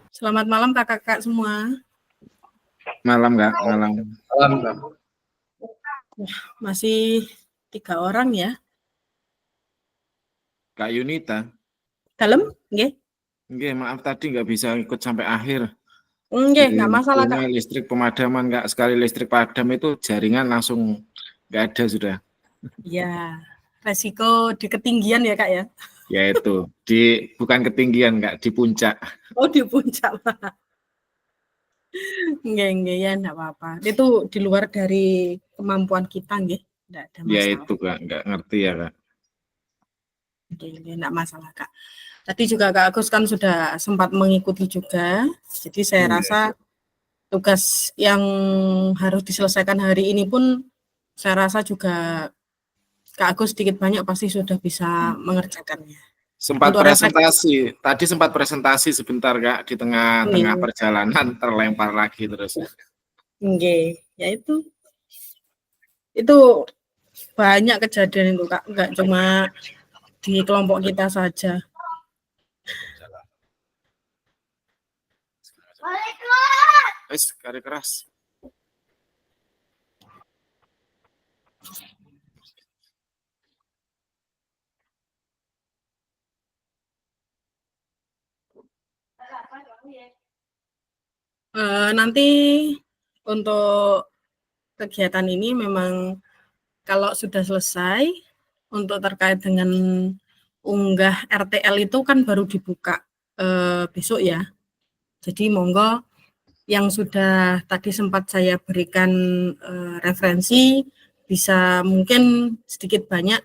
Selamat malam kakak-kakak semua. Malam Kak, malam. Malam, Kak. Masih 3 orang ya. Kak Yunita. Dalem? Nggih. Nggih, maaf tadi nggak bisa ikut sampai akhir. Nggih, nggak masalah Kak. Listrik pemadaman Kak, sekali listrik padam itu jaringan langsung nggak ada sudah. Ya, resiko di ketinggian ya Kak ya. Ya itu, bukan ketinggian Kak, di puncak. Oh di puncak. Nggih ya enggak apa-apa. Itu di luar dari kemampuan kita nggih, enggak ada masalah. Ya itu Kak, nggak ngerti ya Kak. Nggih, enggak masalah Kak. Tadi juga Kak Agus kan sudah sempat mengikuti juga. Jadi saya rasa tugas yang harus diselesaikan hari ini pun saya rasa juga Kak Agus sedikit banyak pasti sudah bisa mengerjakannya. Sempat presentasi, tadi sempat presentasi sebentar Kak, di tengah-tengah perjalanan terlempar lagi terus. Nggih, ya itu banyak kejadian itu Kak, enggak cuma di kelompok kita saja. Kari keras. Nanti untuk kegiatan ini memang kalau sudah selesai untuk terkait dengan unggah RTL itu kan baru dibuka besok ya. Jadi monggo yang sudah tadi sempat saya berikan referensi bisa mungkin sedikit banyak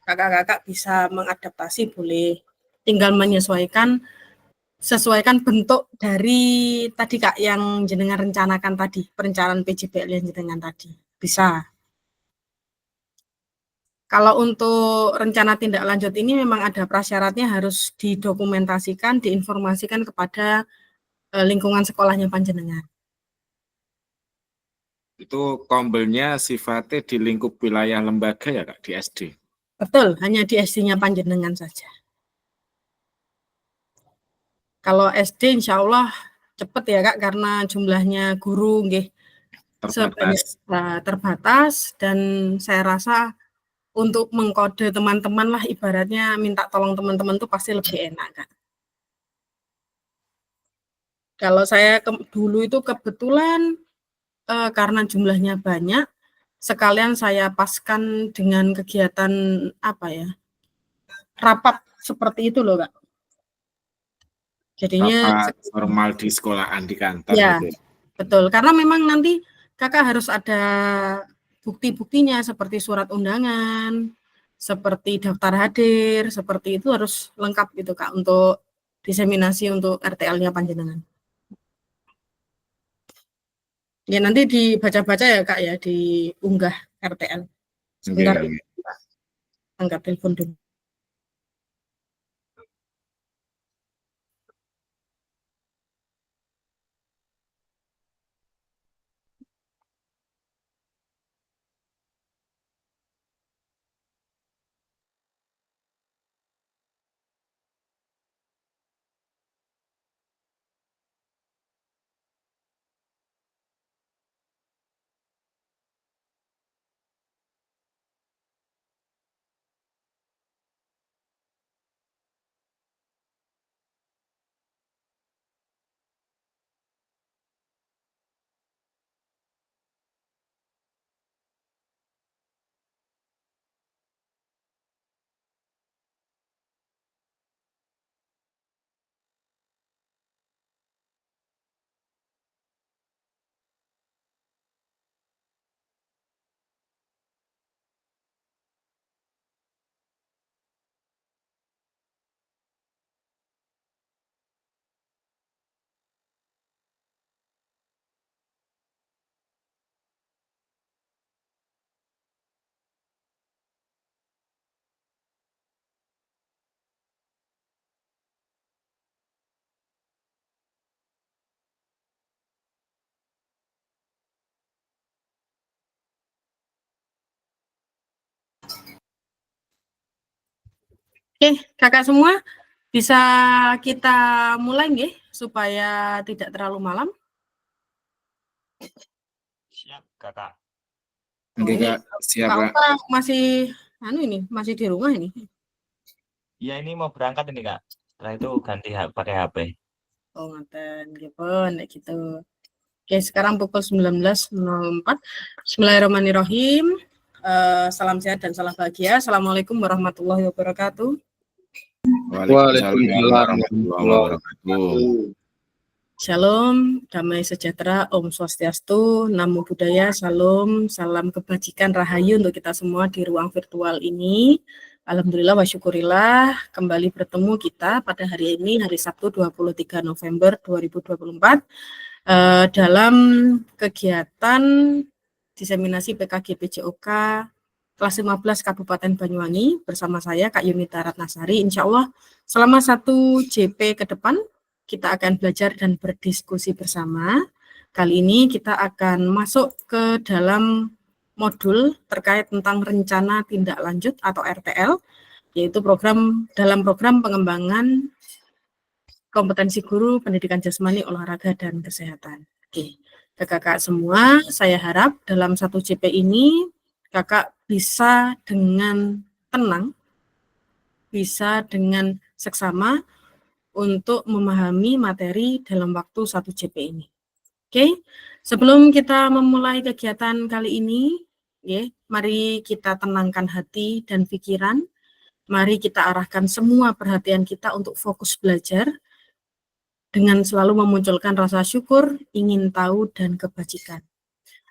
kakak-kakak bisa mengadaptasi, boleh tinggal sesuaikan bentuk dari tadi Kak yang jenengan rencanakan tadi, perencanaan PJBL yang jenengan tadi. Bisa. Kalau untuk rencana tindak lanjut ini memang ada prasyaratnya, harus didokumentasikan, diinformasikan kepada lingkungan sekolahnya panjenengan. Itu kombelnya sifatnya di lingkup wilayah lembaga ya Kak, di SD? Betul, hanya di SD-nya panjenengan saja. Kalau SD insya Allah cepat ya Kak, karena jumlahnya guru nggih terbatas, dan saya rasa untuk mengkode teman-teman lah, ibaratnya minta tolong teman-teman tuh pasti lebih enak Kak. Kalau saya dulu itu kebetulan karena jumlahnya banyak, sekalian saya paskan dengan kegiatan rapat seperti itu loh Kak. Jadinya rapat formal di sekolahan, di kantor ya, gitu. Betul, karena memang nanti kakak harus ada bukti-buktinya seperti surat undangan, seperti daftar hadir, seperti itu harus lengkap gitu Kak untuk diseminasi untuk RTL-nya panjenengan. Ya nanti dibaca-baca ya Kak ya, diunggah RTL. Sebentar, angkat telepon dulu. Oke, kakak semua bisa kita mulai nggih supaya tidak terlalu malam. Siap, Kakak. Oke, ini Kak. Siap, Kak Kak. Oka masih masih di rumah ini. Ya, ini mau berangkat ini, Kak. Setelah itu ganti pakai HP. Oh, ngaten nggih gitu. Oke, sekarang pukul 19.04. Bismillahirrahmanirrahim. Salam sehat dan salam bahagia. Assalamualaikum warahmatullahi wabarakatuh. Waalaikumsalam warahmatullahi wabarakatuh. Shalom, damai sejahtera, Om Swastiastu, Namo Buddhaya, Salam, salam kebajikan, rahayu untuk kita semua di ruang virtual ini. Alhamdulillah wa syukurillah, kembali bertemu kita pada hari ini, hari Sabtu 23 November 2024, dalam kegiatan diseminasi PKG PJOK kelas 15 Kabupaten Banyuwangi bersama saya Kak Yunita Ratnasari. Insya Allah selama 1 JP ke depan kita akan belajar dan berdiskusi bersama. Kali ini kita akan masuk ke dalam modul terkait tentang rencana tindak lanjut atau RTL, yaitu dalam program pengembangan kompetensi guru pendidikan jasmani, olahraga, dan kesehatan. Oke, kakak-kakak semua, saya harap dalam 1 JP ini kakak bisa dengan tenang, bisa dengan seksama untuk memahami materi dalam waktu 1 JP ini. Oke, sebelum kita memulai kegiatan kali ini, mari kita tenangkan hati dan pikiran, mari kita arahkan semua perhatian kita untuk fokus belajar, dengan selalu memunculkan rasa syukur, ingin tahu, dan kebajikan.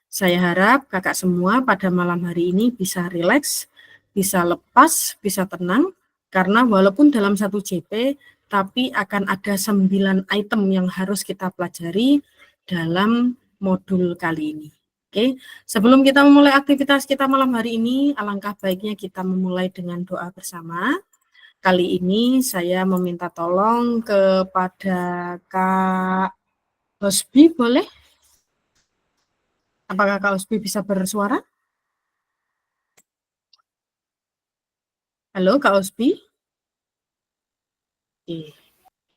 Saya harap kakak semua pada malam hari ini bisa rileks, bisa lepas, bisa tenang, karena walaupun dalam 1 JP, tapi akan ada 9 item yang harus kita pelajari dalam modul kali ini. Oke, sebelum kita memulai aktivitas kita malam hari ini, alangkah baiknya kita memulai dengan doa bersama. Kali ini saya meminta tolong kepada Kak Hosbi, boleh? Apakah Kak Hosbi bisa bersuara? Halo, Kak Hosbi?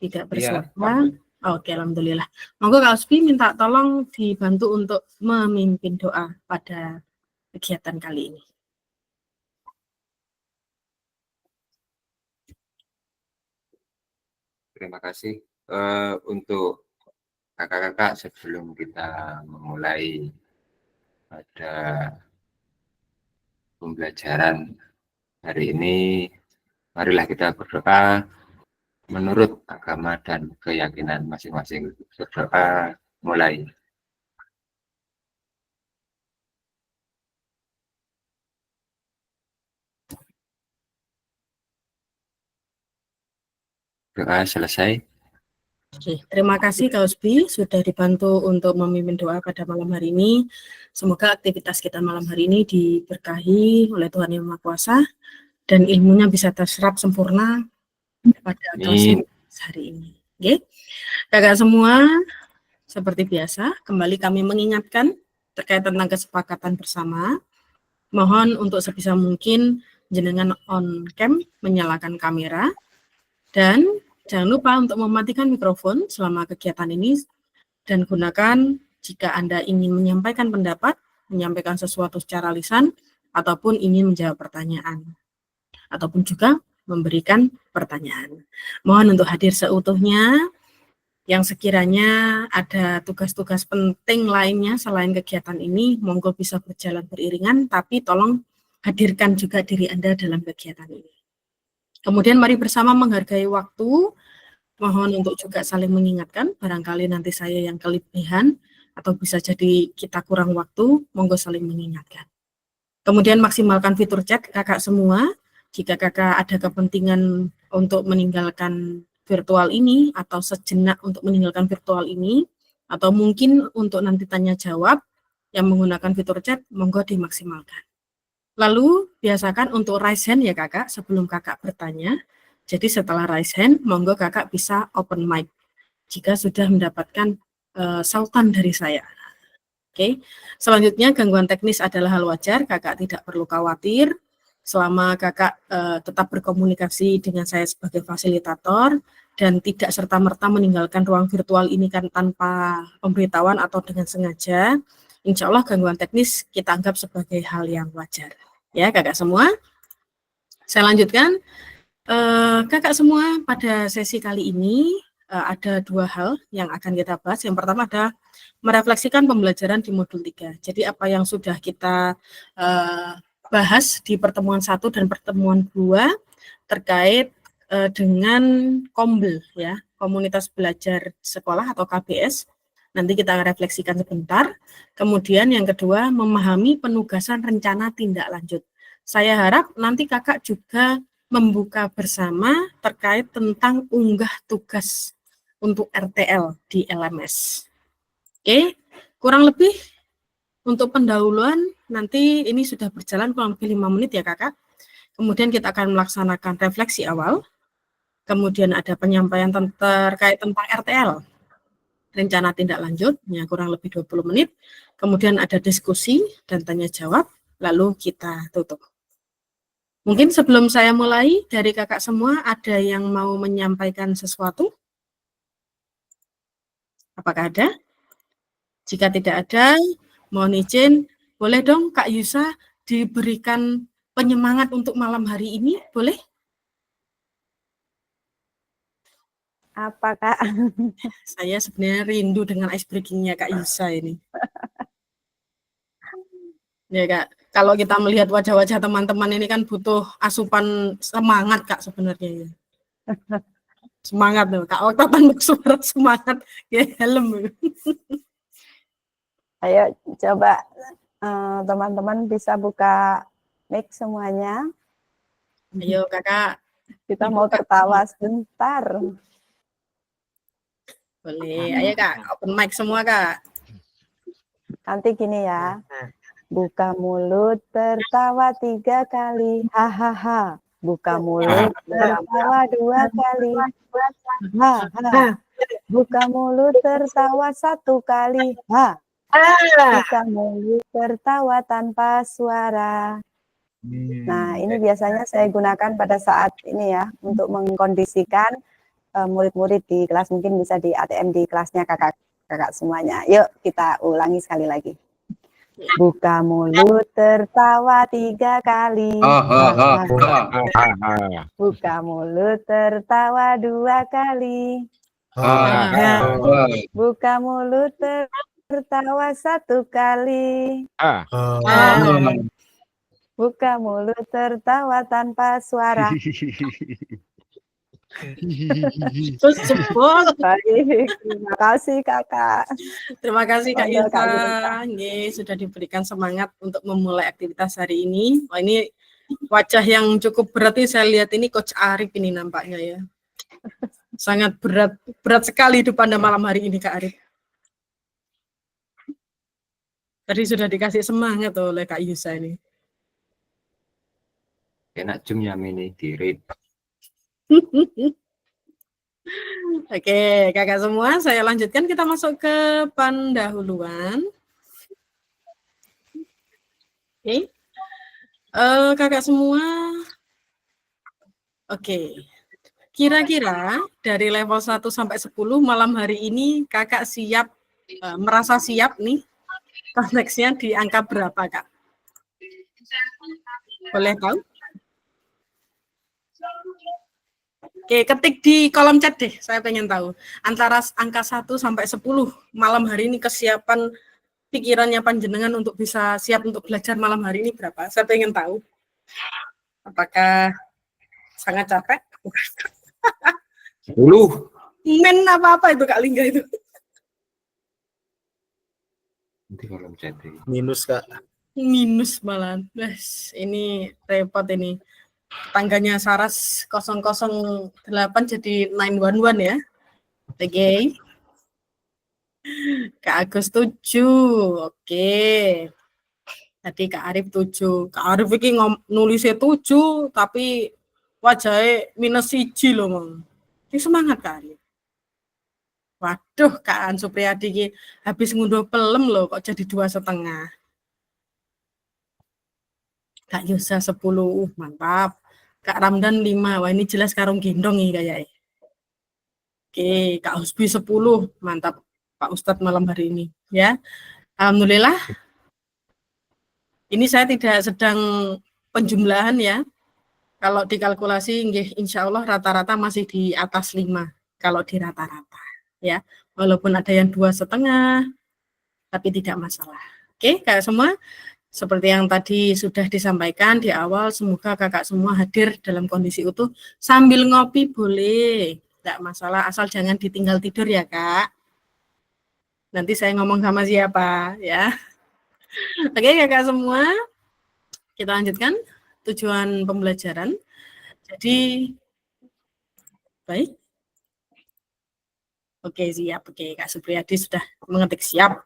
Tidak bersuara. Oke, alhamdulillah. Monggo Kak Hosbi minta tolong dibantu untuk memimpin doa pada kegiatan kali ini. Terima kasih untuk kakak-kakak. Sebelum kita memulai pada pembelajaran hari ini, marilah kita berdoa menurut agama dan keyakinan masing-masing. Berdoa mulai. Doa selesai. Oke, terima kasih Kak Hosbi sudah dibantu untuk memimpin doa pada malam hari ini. Semoga aktivitas kita malam hari ini diberkahi oleh Tuhan Yang Maha Kuasa dan ilmunya bisa terserap sempurna pada kelas hari ini. Oke, kakak semua, seperti biasa, kembali kami mengingatkan terkait tentang kesepakatan bersama. Mohon untuk sebisa mungkin jenengan on cam, menyalakan kamera, dan jangan lupa untuk mematikan mikrofon selama kegiatan ini dan gunakan jika Anda ingin menyampaikan pendapat, menyampaikan sesuatu secara lisan, ataupun ingin menjawab pertanyaan, ataupun juga memberikan pertanyaan. Mohon untuk hadir seutuhnya. Yang sekiranya ada tugas-tugas penting lainnya selain kegiatan ini, monggo bisa berjalan beriringan, tapi tolong hadirkan juga diri Anda dalam kegiatan ini. Kemudian mari bersama menghargai waktu, mohon untuk juga saling mengingatkan, barangkali nanti saya yang kelebihan, atau bisa jadi kita kurang waktu, monggo saling mengingatkan. Kemudian maksimalkan fitur chat kakak semua, jika kakak ada kepentingan untuk meninggalkan virtual ini, atau sejenak untuk meninggalkan virtual ini, atau mungkin untuk nanti tanya jawab, yang menggunakan fitur chat, monggo dimaksimalkan. Lalu, biasakan untuk raise hand ya kakak, sebelum kakak bertanya. Jadi setelah raise hand, monggo kakak bisa open mic, jika sudah mendapatkan sautan dari saya. Oke. Selanjutnya, gangguan teknis adalah hal wajar, kakak tidak perlu khawatir. selama kakak tetap berkomunikasi dengan saya sebagai fasilitator dan tidak serta-merta meninggalkan ruang virtual ini kan tanpa pemberitahuan atau dengan sengaja, insya Allah gangguan teknis kita anggap sebagai hal yang wajar. Ya kakak semua, saya lanjutkan. Kakak semua, pada sesi kali ini ada dua hal yang akan kita bahas. Yang pertama adalah merefleksikan pembelajaran di modul 3. Jadi apa yang sudah kita bahas di pertemuan 1 dan pertemuan 2 terkait dengan KOMBEL, ya, Komunitas Belajar Sekolah atau KBS. Nanti kita refleksikan sebentar. Kemudian yang kedua, memahami penugasan rencana tindak lanjut. Saya harap nanti kakak juga membuka bersama terkait tentang unggah tugas untuk RTL di LMS. Oke, kurang lebih untuk pendahuluan nanti ini sudah berjalan kurang lebih 5 menit ya kakak. Kemudian kita akan melaksanakan refleksi awal. Kemudian ada penyampaian terkait tentang RTL, rencana tindak lanjut, ya, kurang lebih 20 menit. Kemudian ada diskusi dan tanya jawab, lalu kita tutup. Mungkin sebelum saya mulai, dari kakak semua ada yang mau menyampaikan sesuatu? Apakah ada? Jika tidak ada, mohon izin, boleh dong Kak Yusa diberikan penyemangat untuk malam hari ini, boleh? Apa, Kak? Saya sebenarnya rindu dengan ice breaking-nya Kak Yusa ini. Ya Kak, kalau kita melihat wajah-wajah teman-teman ini kan butuh asupan semangat Kak sebenarnya ya. Semangat loh, Kak Okta tanpa suara semangat, ya helm. Ayo coba teman-teman bisa buka mic semuanya. Ayo Kakak. Kita mau tertawa sebentar. Boleh, ayo Kak, open mic semua Kak. Nanti gini ya. Buka mulut tertawa 3 kali. Hahaha. Buka mulut tertawa 2 kali. Ha. Buka mulut tertawa 1 kali. Ha. Buka mulut tertawa tanpa suara. Nah, ini biasanya saya gunakan pada saat ini ya, untuk mengkondisikan murid-murid di kelas, mungkin bisa di ATM di kelasnya kakak semuanya. Yuk kita ulangi sekali lagi. Buka mulut tertawa 3 kali. Buka mulut tertawa 2 kali. Buka mulut tertawa 1 kali. Buka mulut tertawa tanpa suara. Terus jebol. Baik, terima kasih kakak. Terima kasih Kak Monggo, Kak Yusa. Nggih, sudah diberikan semangat untuk memulai aktivitas hari ini. Wah, ini wajah yang cukup berat nih saya lihat ini Coach Arif ini nampaknya ya. Sangat berat sekali hidup Anda malam hari ini Kak Arif. Tadi sudah dikasih semangat oleh Kak Yusa ini. Enak jumnya ini dirit. Oke, kakak semua, saya lanjutkan. Kita masuk ke pendahuluan. Oke, kakak semua. Oke, kira-kira dari level 1 sampai 10 malam hari ini kakak siap, merasa siap nih, konteksnya di angka berapa Kak? Boleh tahu? Oke, ketik di kolom chat deh, saya pengen tahu. Antara angka 1 sampai 10 malam hari ini kesiapan pikirannya panjenengan untuk bisa siap untuk belajar malam hari ini berapa? Saya pengen tahu. Apakah sangat capek? 10. Men apa-apa itu Kak Lingga itu? Nanti kalau jadi. Minus Kak. Minus malah. Ini repot ini. Tangganya Saras 008 jadi 911 ya. Oke. Kak Agus 7. Oke. Tadi Kak Arif 7. Kak Arif ini nulisnya 7 tapi wajahnya minus 1 loh, Mang. Ini semangat Kak Arif. Waduh, Kak An Supriyadi ini habis ngunduh pelem loh kok jadi 2,5. Kak Yosa 10, mantap. Kak Ramdan 5, wah ini jelas karung gendong nih kayaknya. Oke, Kak Husbi 10, mantap Pak Ustadz malam hari ini ya. Alhamdulillah. Ini saya tidak sedang penjumlahan ya. Kalau dikalkulasi insya Allah rata-rata masih di atas 5 kalau di rata-rata ya. Walaupun ada yang 2,5 tapi tidak masalah. Oke, Kak semua seperti yang tadi sudah disampaikan di awal, semoga kakak semua hadir dalam kondisi utuh. Sambil ngopi boleh, tidak masalah, asal jangan ditinggal tidur ya Kak. Nanti saya ngomong sama siapa ya. Oke kakak semua, kita lanjutkan tujuan pembelajaran. Jadi, baik. Oke siap, oke Kak Supriyadi sudah mengetik siap.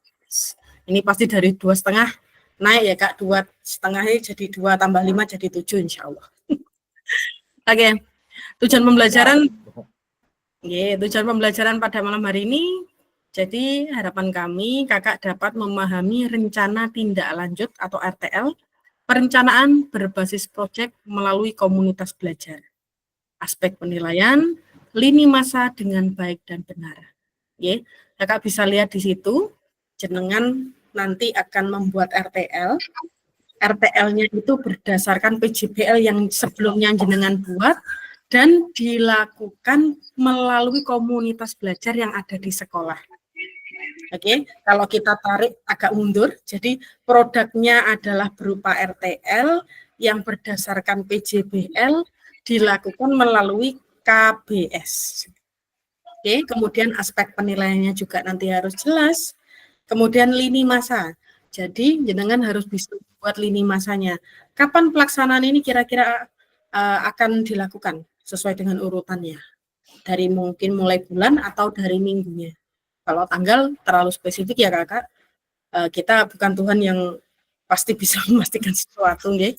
Ini pasti dari 2,5 naik ya Kak, 2,5 jadi 2 tambah 5 jadi 7 insya Allah. Oke, tujuan pembelajaran pada malam hari ini. Jadi harapan kami kakak dapat memahami rencana tindak lanjut atau RTL, perencanaan berbasis proyek melalui komunitas belajar, aspek penilaian, lini masa dengan baik dan benar. Ye, kakak bisa lihat di situ, jenengan nanti akan membuat RTL. RTL-nya itu berdasarkan PJBL yang sebelumnya jenengan buat dan dilakukan melalui komunitas belajar yang ada di sekolah. Oke, kalau kita tarik agak mundur, jadi produknya adalah berupa RTL yang berdasarkan PJBL dilakukan melalui KBS. Oke, kemudian aspek penilaiannya juga nanti harus jelas. Kemudian lini masa. Jadi jenengan harus bisa buat lini masanya. Kapan pelaksanaan ini kira-kira akan dilakukan sesuai dengan urutannya? Dari mungkin mulai bulan atau dari minggunya. Kalau tanggal terlalu spesifik ya kakak, kita bukan Tuhan yang pasti bisa memastikan sesuatu, ya.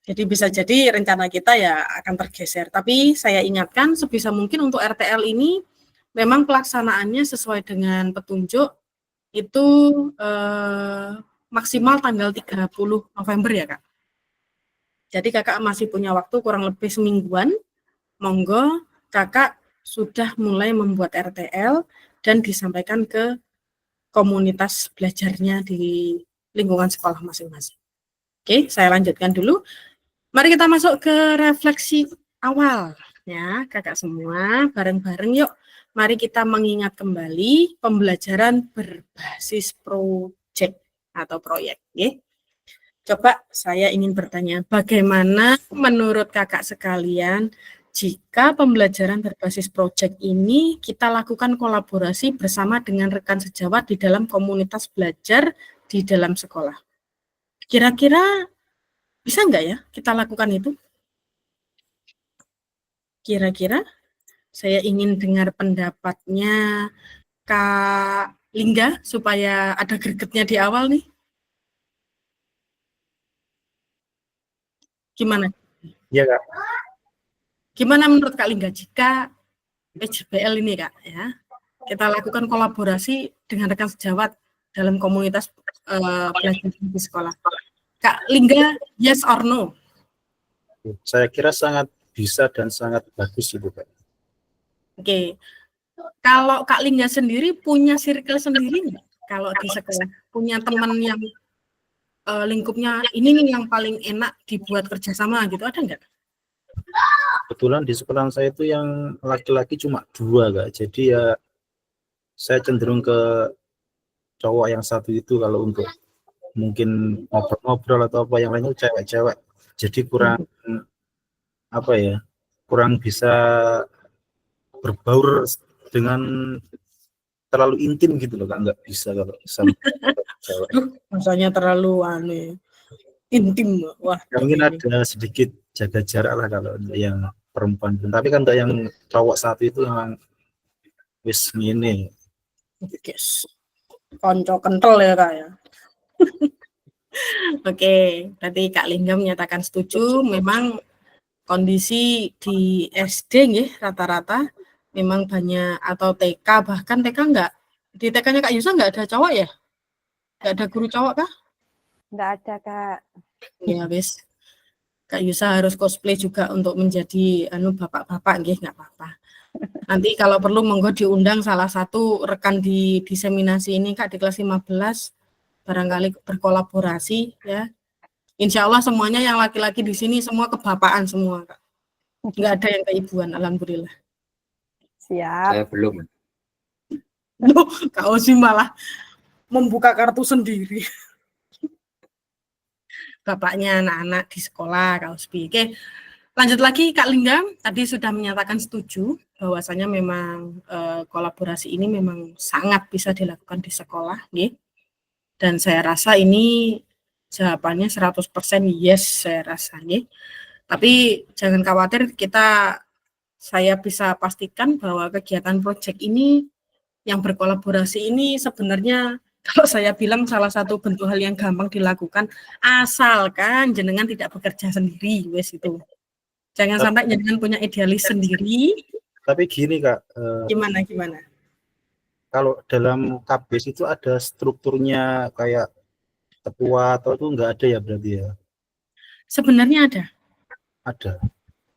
Jadi bisa jadi rencana kita ya akan tergeser. Tapi saya ingatkan sebisa mungkin untuk RTL ini memang pelaksanaannya sesuai dengan petunjuk itu maksimal tanggal 30 November ya Kak. Jadi kakak masih punya waktu kurang lebih semingguan. Monggo kakak sudah mulai membuat RTL dan disampaikan ke komunitas belajarnya di lingkungan sekolah masing-masing. Oke, saya lanjutkan dulu. Mari kita masuk ke refleksi awal ya kakak semua, bareng-bareng yuk. Mari kita mengingat kembali pembelajaran berbasis proyek atau proyek. Ya. Coba saya ingin bertanya, bagaimana menurut kakak sekalian jika pembelajaran berbasis proyek ini kita lakukan kolaborasi bersama dengan rekan sejawat di dalam komunitas belajar di dalam sekolah? Kira-kira bisa nggak ya kita lakukan itu? Kira-kira? Saya ingin dengar pendapatnya Kak Lingga supaya ada gregetnya di awal nih. Gimana? Iya Kak. Gimana menurut Kak Lingga jika PJBL ini Kak ya kita lakukan kolaborasi dengan rekan sejawat dalam komunitas belajar di sekolah? Kak Lingga, yes or no? Saya kira sangat bisa dan sangat bagus itu Kak. Oke, kalau Kak Lingga sendiri punya circle sendiri nggak? Kalau di sekolah punya teman yang lingkupnya ini nih yang paling enak dibuat kerjasama gitu, ada nggak? Kebetulan di sekolah saya itu yang laki-laki cuma 2 Kak. Jadi ya saya cenderung ke cowok yang satu itu kalau untuk mungkin ngobrol-ngobrol atau apa yang lainnya cewek-cewek. Jadi kurang apa ya? Kurang bisa berbaur dengan terlalu intim gitu loh Kak, nggak bisa kalau sama cewek. Rasanya terlalu aneh, intim. Wah, Mungkin ada sedikit jaga jarak lah kalau untuk yang perempuan. Tapi kan untuk yang cowok satu itu memang wis ngene. Yes. Konco kental ya Kak ya. Oke, tadi Kak Lingga menyatakan setuju. Memang kondisi di SD nih rata-rata memang banyak atau TK, bahkan TK enggak. Di TK-nya Kak Yusa enggak ada cowok ya? Enggak ada guru cowok kah? Enggak ada Kak. Ya wis. Kak Yusa harus cosplay juga untuk menjadi bapak-bapak nggih, nggak apa-apa. Nanti kalau perlu monggo diundang salah satu rekan di diseminasi ini Kak di kelas 15 barangkali berkolaborasi ya. Insya Allah semuanya yang laki-laki di sini semua kebapaan semua Kak. Nggak ada yang keibuan, alhamdulillah. Siap. Saya belum. Loh, Kak Osi malah membuka kartu sendiri. Bapaknya anak-anak di sekolah, Kak Osbi. Oke, lanjut lagi Kak Linggang. Tadi sudah menyatakan setuju bahwasanya memang kolaborasi ini memang sangat bisa dilakukan di sekolah. Nggih. Dan saya rasa ini jawabannya 100% yes, saya rasa. Nggih. Tapi jangan khawatir, saya bisa pastikan bahwa kegiatan proyek ini yang berkolaborasi ini sebenarnya kalau saya bilang salah satu bentuk hal yang gampang dilakukan asalkan jenengan tidak bekerja sendiri, wes itu. Jangan sampai jenengan punya idealis sendiri. Tapi gini Kak, Gimana? kalau dalam KBS itu ada strukturnya kayak ketua atau itu enggak ada ya berarti ya? Sebenarnya ada. Ada.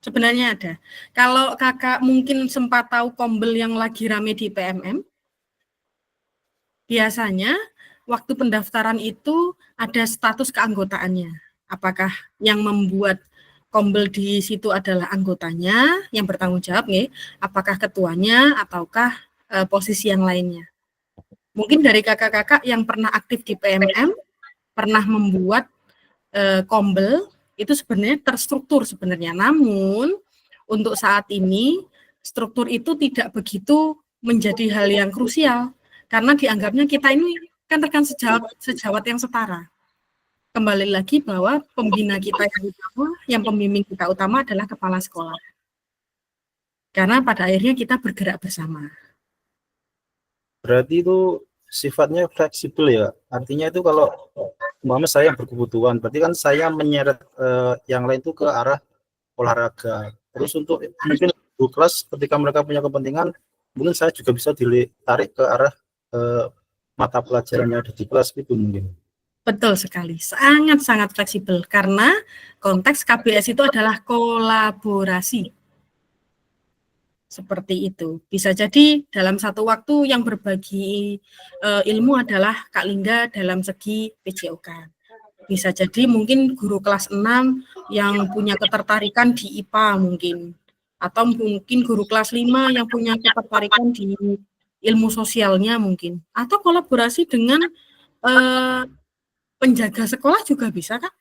Sebenarnya ada. Kalau kakak mungkin sempat tahu Kombel yang lagi rame di PMM, biasanya waktu pendaftaran itu ada status keanggotaannya. Apakah yang membuat Kombel di situ adalah anggotanya yang bertanggung jawab, nih? Apakah ketuanya ataukah posisi yang lainnya? Mungkin dari kakak-kakak yang pernah aktif di PMM, pernah membuat Kombel, itu sebenarnya terstruktur sebenarnya. Namun untuk saat ini struktur itu tidak begitu menjadi hal yang krusial. Karena dianggapnya kita ini kan rekan sejawat yang setara. Kembali lagi bahwa pembina kita yang utama, yang pembimbing kita utama adalah kepala sekolah. Karena pada akhirnya kita bergerak bersama. Berarti itu sifatnya fleksibel ya. Artinya itu kalau umpama saya yang berkebutuhan, berarti kan saya menyeret yang lain itu ke arah olahraga. Terus untuk mungkin guru kelas ketika mereka punya kepentingan, mungkin saya juga bisa ditarik ke arah mata pelajaran yang ada di kelas itu mungkin. Betul sekali, sangat-sangat fleksibel karena konteks KBS itu adalah kolaborasi. Seperti itu. Bisa jadi dalam satu waktu yang berbagi ilmu adalah Kak Lingga dalam segi PJOK. Bisa jadi mungkin guru kelas 6 yang punya ketertarikan di IPA mungkin. Atau mungkin guru kelas 5 yang punya ketertarikan di ilmu sosialnya mungkin. Atau kolaborasi dengan penjaga sekolah juga bisa, Kak.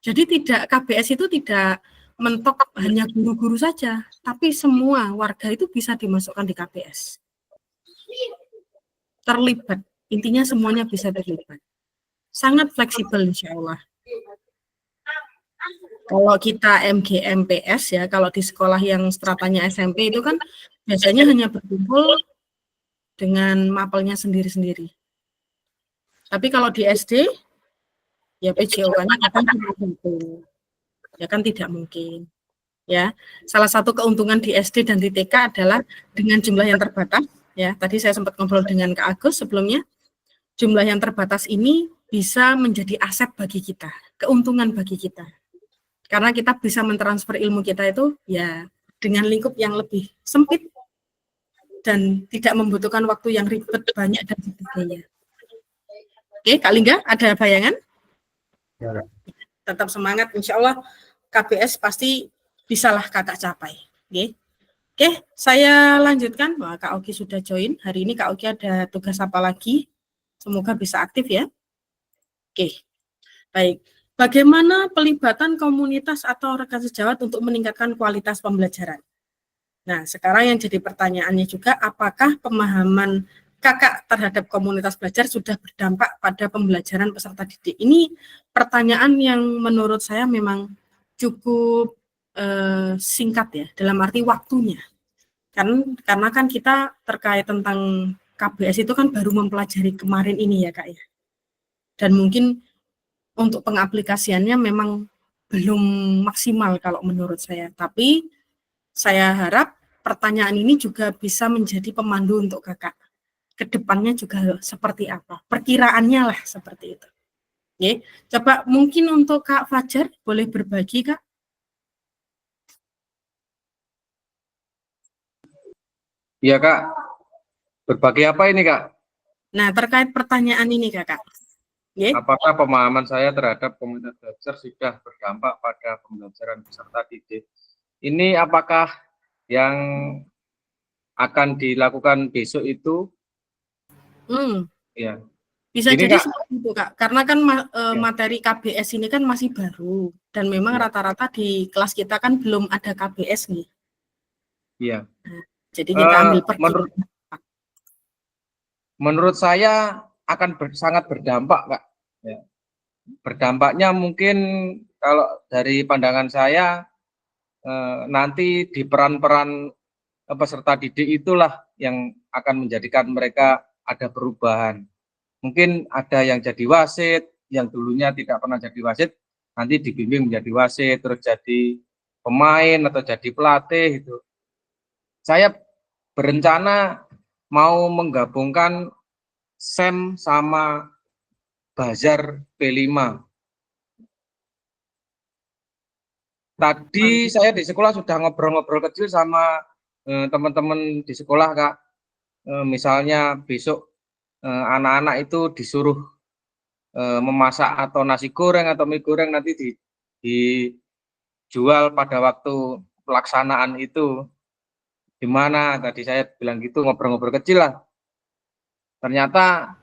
Jadi KBS itu tidak mentok hanya guru-guru saja, tapi semua warga itu bisa dimasukkan di KBS. Terlibat, intinya semuanya bisa terlibat. Sangat fleksibel insya Allah. Kalau kita MGMPS ya, kalau di sekolah yang stratanya SMP itu kan biasanya hanya berkumpul dengan mapelnya sendiri-sendiri. Tapi kalau di SD, ya PJOK-nya kadang tidak mungkin. Ya kan tidak mungkin. Ya, salah satu keuntungan di SD dan di TK adalah dengan jumlah yang terbatas. Ya, tadi saya sempat ngobrol dengan Kak Agus sebelumnya. Jumlah yang terbatas ini bisa menjadi aset bagi kita, keuntungan bagi kita. Karena kita bisa mentransfer ilmu kita itu ya dengan lingkup yang lebih sempit dan tidak membutuhkan waktu yang ribet banyak dan sebagainya. Oke, Kak Lingga, ada bayangan? Ya. Tetap semangat, insya Allah KBS pasti bisalah kakak capai. Oke, saya lanjutkan. Wah, Kak Oki sudah join. Hari ini Kak Oki ada tugas apa lagi? Semoga bisa aktif ya. Oke, baik. Bagaimana pelibatan komunitas atau rekan sejawat untuk meningkatkan kualitas pembelajaran? Nah, sekarang yang jadi pertanyaannya juga, apakah pemahaman kakak terhadap komunitas belajar sudah berdampak pada pembelajaran peserta didik? Ini pertanyaan yang menurut saya memang cukup singkat ya, dalam arti waktunya. Karena kan kita terkait tentang KBS itu kan baru mempelajari kemarin ini ya Kak ya. Dan mungkin untuk pengaplikasiannya memang belum maksimal kalau menurut saya. Tapi saya harap pertanyaan ini juga bisa menjadi pemandu untuk kakak. Kedepannya juga seperti apa, perkiraannya lah seperti itu. Oke, coba mungkin untuk Kak Fajar boleh berbagi Kak. Iya Kak, berbagi apa ini Kak? Nah, terkait pertanyaan ini Kakak. Oke. Apakah pemahaman saya terhadap komunitas belajar sudah berdampak pada pembelajaran peserta didik? Ini apakah yang akan dilakukan besok itu? Ya, Bisa Gini, jadi Kak. seperti itu Kak, karena kan materi KBS ini kan masih baru dan memang rata-rata di kelas kita kan belum ada KBS nih. iya. Jadi kita ambil Menurut saya akan sangat berdampak Kak. Ya. Berdampaknya mungkin kalau dari pandangan saya nanti di peran-peran peserta didik itulah yang akan menjadikan mereka ada perubahan. Mungkin ada yang jadi wasit, yang dulunya tidak pernah jadi wasit, nanti dibimbing menjadi wasit, terus jadi pemain atau jadi pelatih itu. Saya berencana mau menggabungkan SEM sama Bazar P5. Tadi saya di sekolah sudah ngobrol-ngobrol kecil sama teman-teman di sekolah Kak. Misalnya besok anak-anak itu disuruh memasak atau nasi goreng atau mie goreng nanti dijual pada waktu pelaksanaan itu. Gimana? Tadi saya bilang gitu, ngobrol-ngobrol kecil lah. Ternyata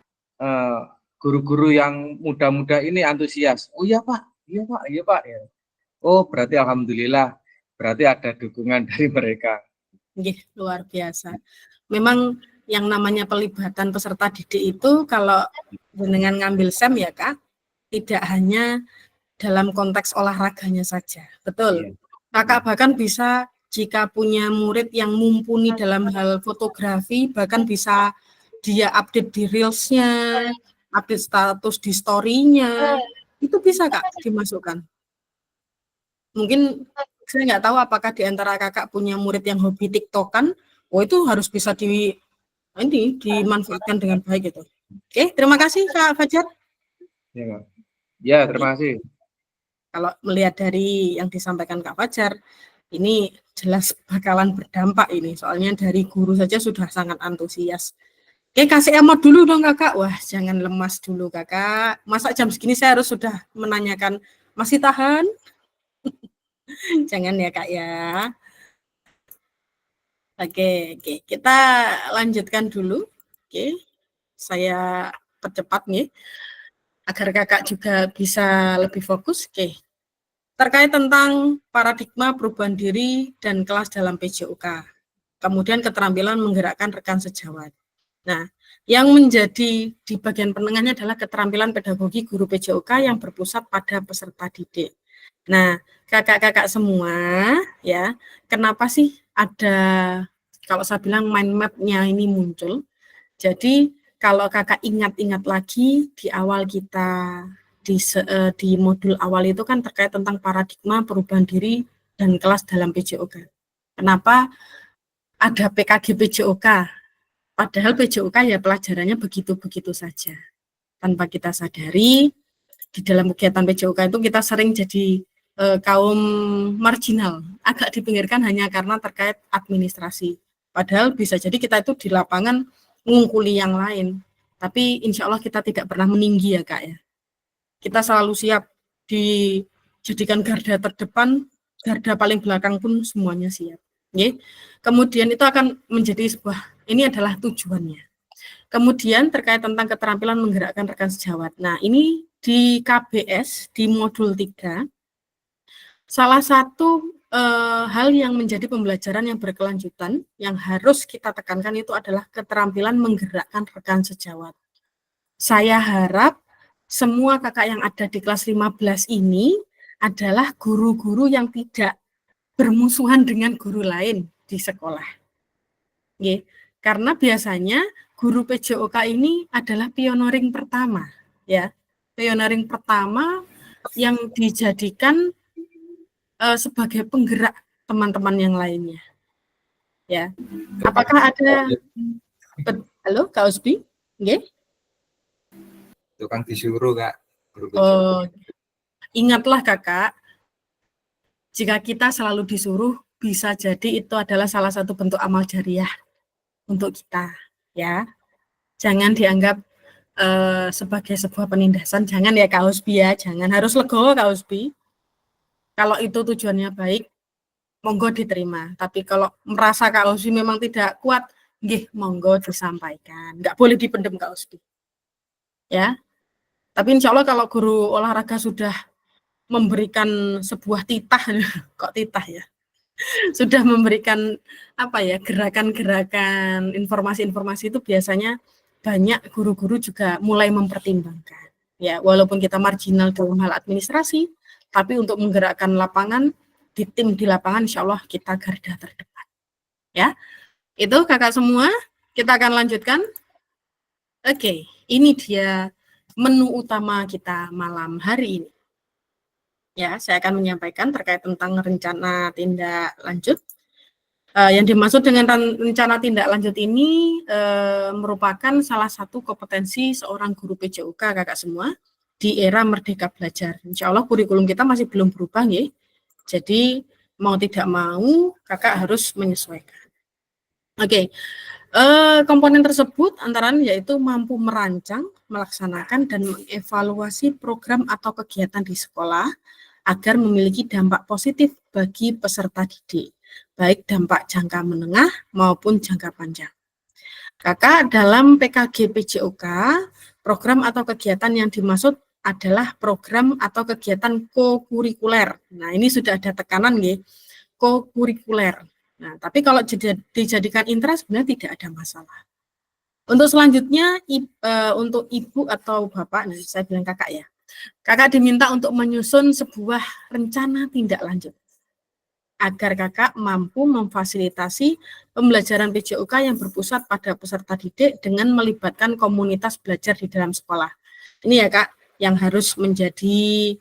guru-guru yang muda-muda ini antusias. Oh iya Pak, iya Pak, iya Pak. Ya. Oh berarti alhamdulillah, berarti ada dukungan dari mereka. Luar biasa. Memang yang namanya pelibatan peserta didik itu kalau dengan ngambil SEM ya Kak, tidak hanya dalam konteks olahraganya saja. Betul. Kakak bahkan bisa jika punya murid yang mumpuni dalam hal fotografi, bahkan bisa dia update di reels-nya, update status di story-nya, itu bisa Kak dimasukkan. Mungkin saya nggak tahu apakah di antara kakak punya murid yang hobi TikTokan, itu harus bisa dimanfaatkan dengan baik gitu. Oke, terima kasih Kak Fajar. Ya, terima kasih. Kalau melihat dari yang disampaikan Kak Fajar, ini jelas bakalan berdampak ini. Soalnya dari guru saja sudah sangat antusias. Oke, kasih emot dulu dong Kakak. Wah, jangan lemas dulu Kakak. Masa jam segini saya harus sudah menanyakan, masih tahan? Jangan ya Kak ya. Oke, kita lanjutkan dulu. Oke, saya percepat nih agar kakak juga bisa lebih fokus. Oke, terkait tentang paradigma perubahan diri dan kelas dalam PJOK, kemudian keterampilan menggerakkan rekan sejawat. Nah, yang menjadi di bagian penengahnya adalah keterampilan pedagogi guru PJOK yang berpusat pada peserta didik. Nah, kakak-kakak semua ya, kenapa sih ada, kalau saya bilang mind map-nya ini muncul? Jadi kalau kakak ingat-ingat lagi di awal kita di modul awal itu kan terkait tentang paradigma perubahan diri dan kelas dalam PJOK. Kenapa ada PKG PJOK? Padahal PJOK ya pelajarannya begitu-begitu saja. Tanpa kita sadari, di dalam kegiatan PJOK itu kita sering jadi kaum marginal, agak dipinggirkan hanya karena terkait administrasi. Padahal bisa jadi kita itu di lapangan mengungkuli yang lain. Tapi insya Allah kita tidak pernah meninggi ya Kak ya. Kita selalu siap dijadikan garda terdepan, garda paling belakang pun semuanya siap. Oke. Kemudian itu akan menjadi sebuah, ini adalah tujuannya. Kemudian terkait tentang keterampilan menggerakkan rekan sejawat. Nah ini di KBS, di modul 3, salah satu hal yang menjadi pembelajaran yang berkelanjutan yang harus kita tekankan itu adalah keterampilan menggerakkan rekan sejawat. Saya harap semua kakak yang ada di kelas 15 ini adalah guru-guru yang tidak bermusuhan dengan guru lain di sekolah. Oke. Karena biasanya guru PJOK ini adalah pioneering pertama, ya. Pioneering pertama yang dijadikan sebagai penggerak teman-teman yang lainnya. Ya. Apakah ada halo Kak Usbi? Nggih. Tukang disuruh Kak. Oh, ingatlah kakak, jika kita selalu disuruh, bisa jadi itu adalah salah satu bentuk amal jariah untuk kita, ya. Jangan dianggap sebagai sebuah penindasan, jangan ya Kak Husbi ya, jangan, harus legowo Kak Husbi. Kalau itu tujuannya baik, monggo diterima. Tapi kalau merasa Kak Husbi memang tidak kuat, nggih, monggo disampaikan. Nggak boleh dipendem Kak Husbi. Ya. Tapi insya Allah kalau guru olahraga sudah memberikan sebuah titah, kok titah ya, sudah memberikan apa ya, gerakan-gerakan, informasi-informasi itu biasanya banyak guru-guru juga mulai mempertimbangkan. Ya, walaupun kita marginal dalam hal administrasi, tapi untuk menggerakkan lapangan, di tim di lapangan insya Allah kita garda terdepan. Ya, itu kakak semua, kita akan lanjutkan. Oke, ini dia menu utama kita malam hari ini. Ya, saya akan menyampaikan terkait tentang rencana tindak lanjut. Yang dimaksud dengan rencana tindak lanjut ini merupakan salah satu kompetensi seorang guru PJOK kakak semua di era Merdeka Belajar. Insya Allah kurikulum kita masih belum berubah ya. Jadi mau tidak mau kakak harus menyesuaikan. Oke. Komponen tersebut antara lain yaitu mampu merancang, melaksanakan dan mengevaluasi program atau kegiatan di sekolah agar memiliki dampak positif bagi peserta didik, baik dampak jangka menengah maupun jangka panjang. Kakak, dalam PKG PJOK, program atau kegiatan yang dimaksud adalah program atau kegiatan kokurikuler. Nah, ini sudah ada tekanan ya, kokurikuler. Nah, tapi kalau dijadikan intra sebenarnya tidak ada masalah. Untuk selanjutnya, untuk ibu atau bapak, nah saya bilang kakak ya, kakak diminta untuk menyusun sebuah rencana tindak lanjut agar kakak mampu memfasilitasi pembelajaran PJOK yang berpusat pada peserta didik dengan melibatkan komunitas belajar di dalam sekolah. Ini ya kak, yang harus menjadi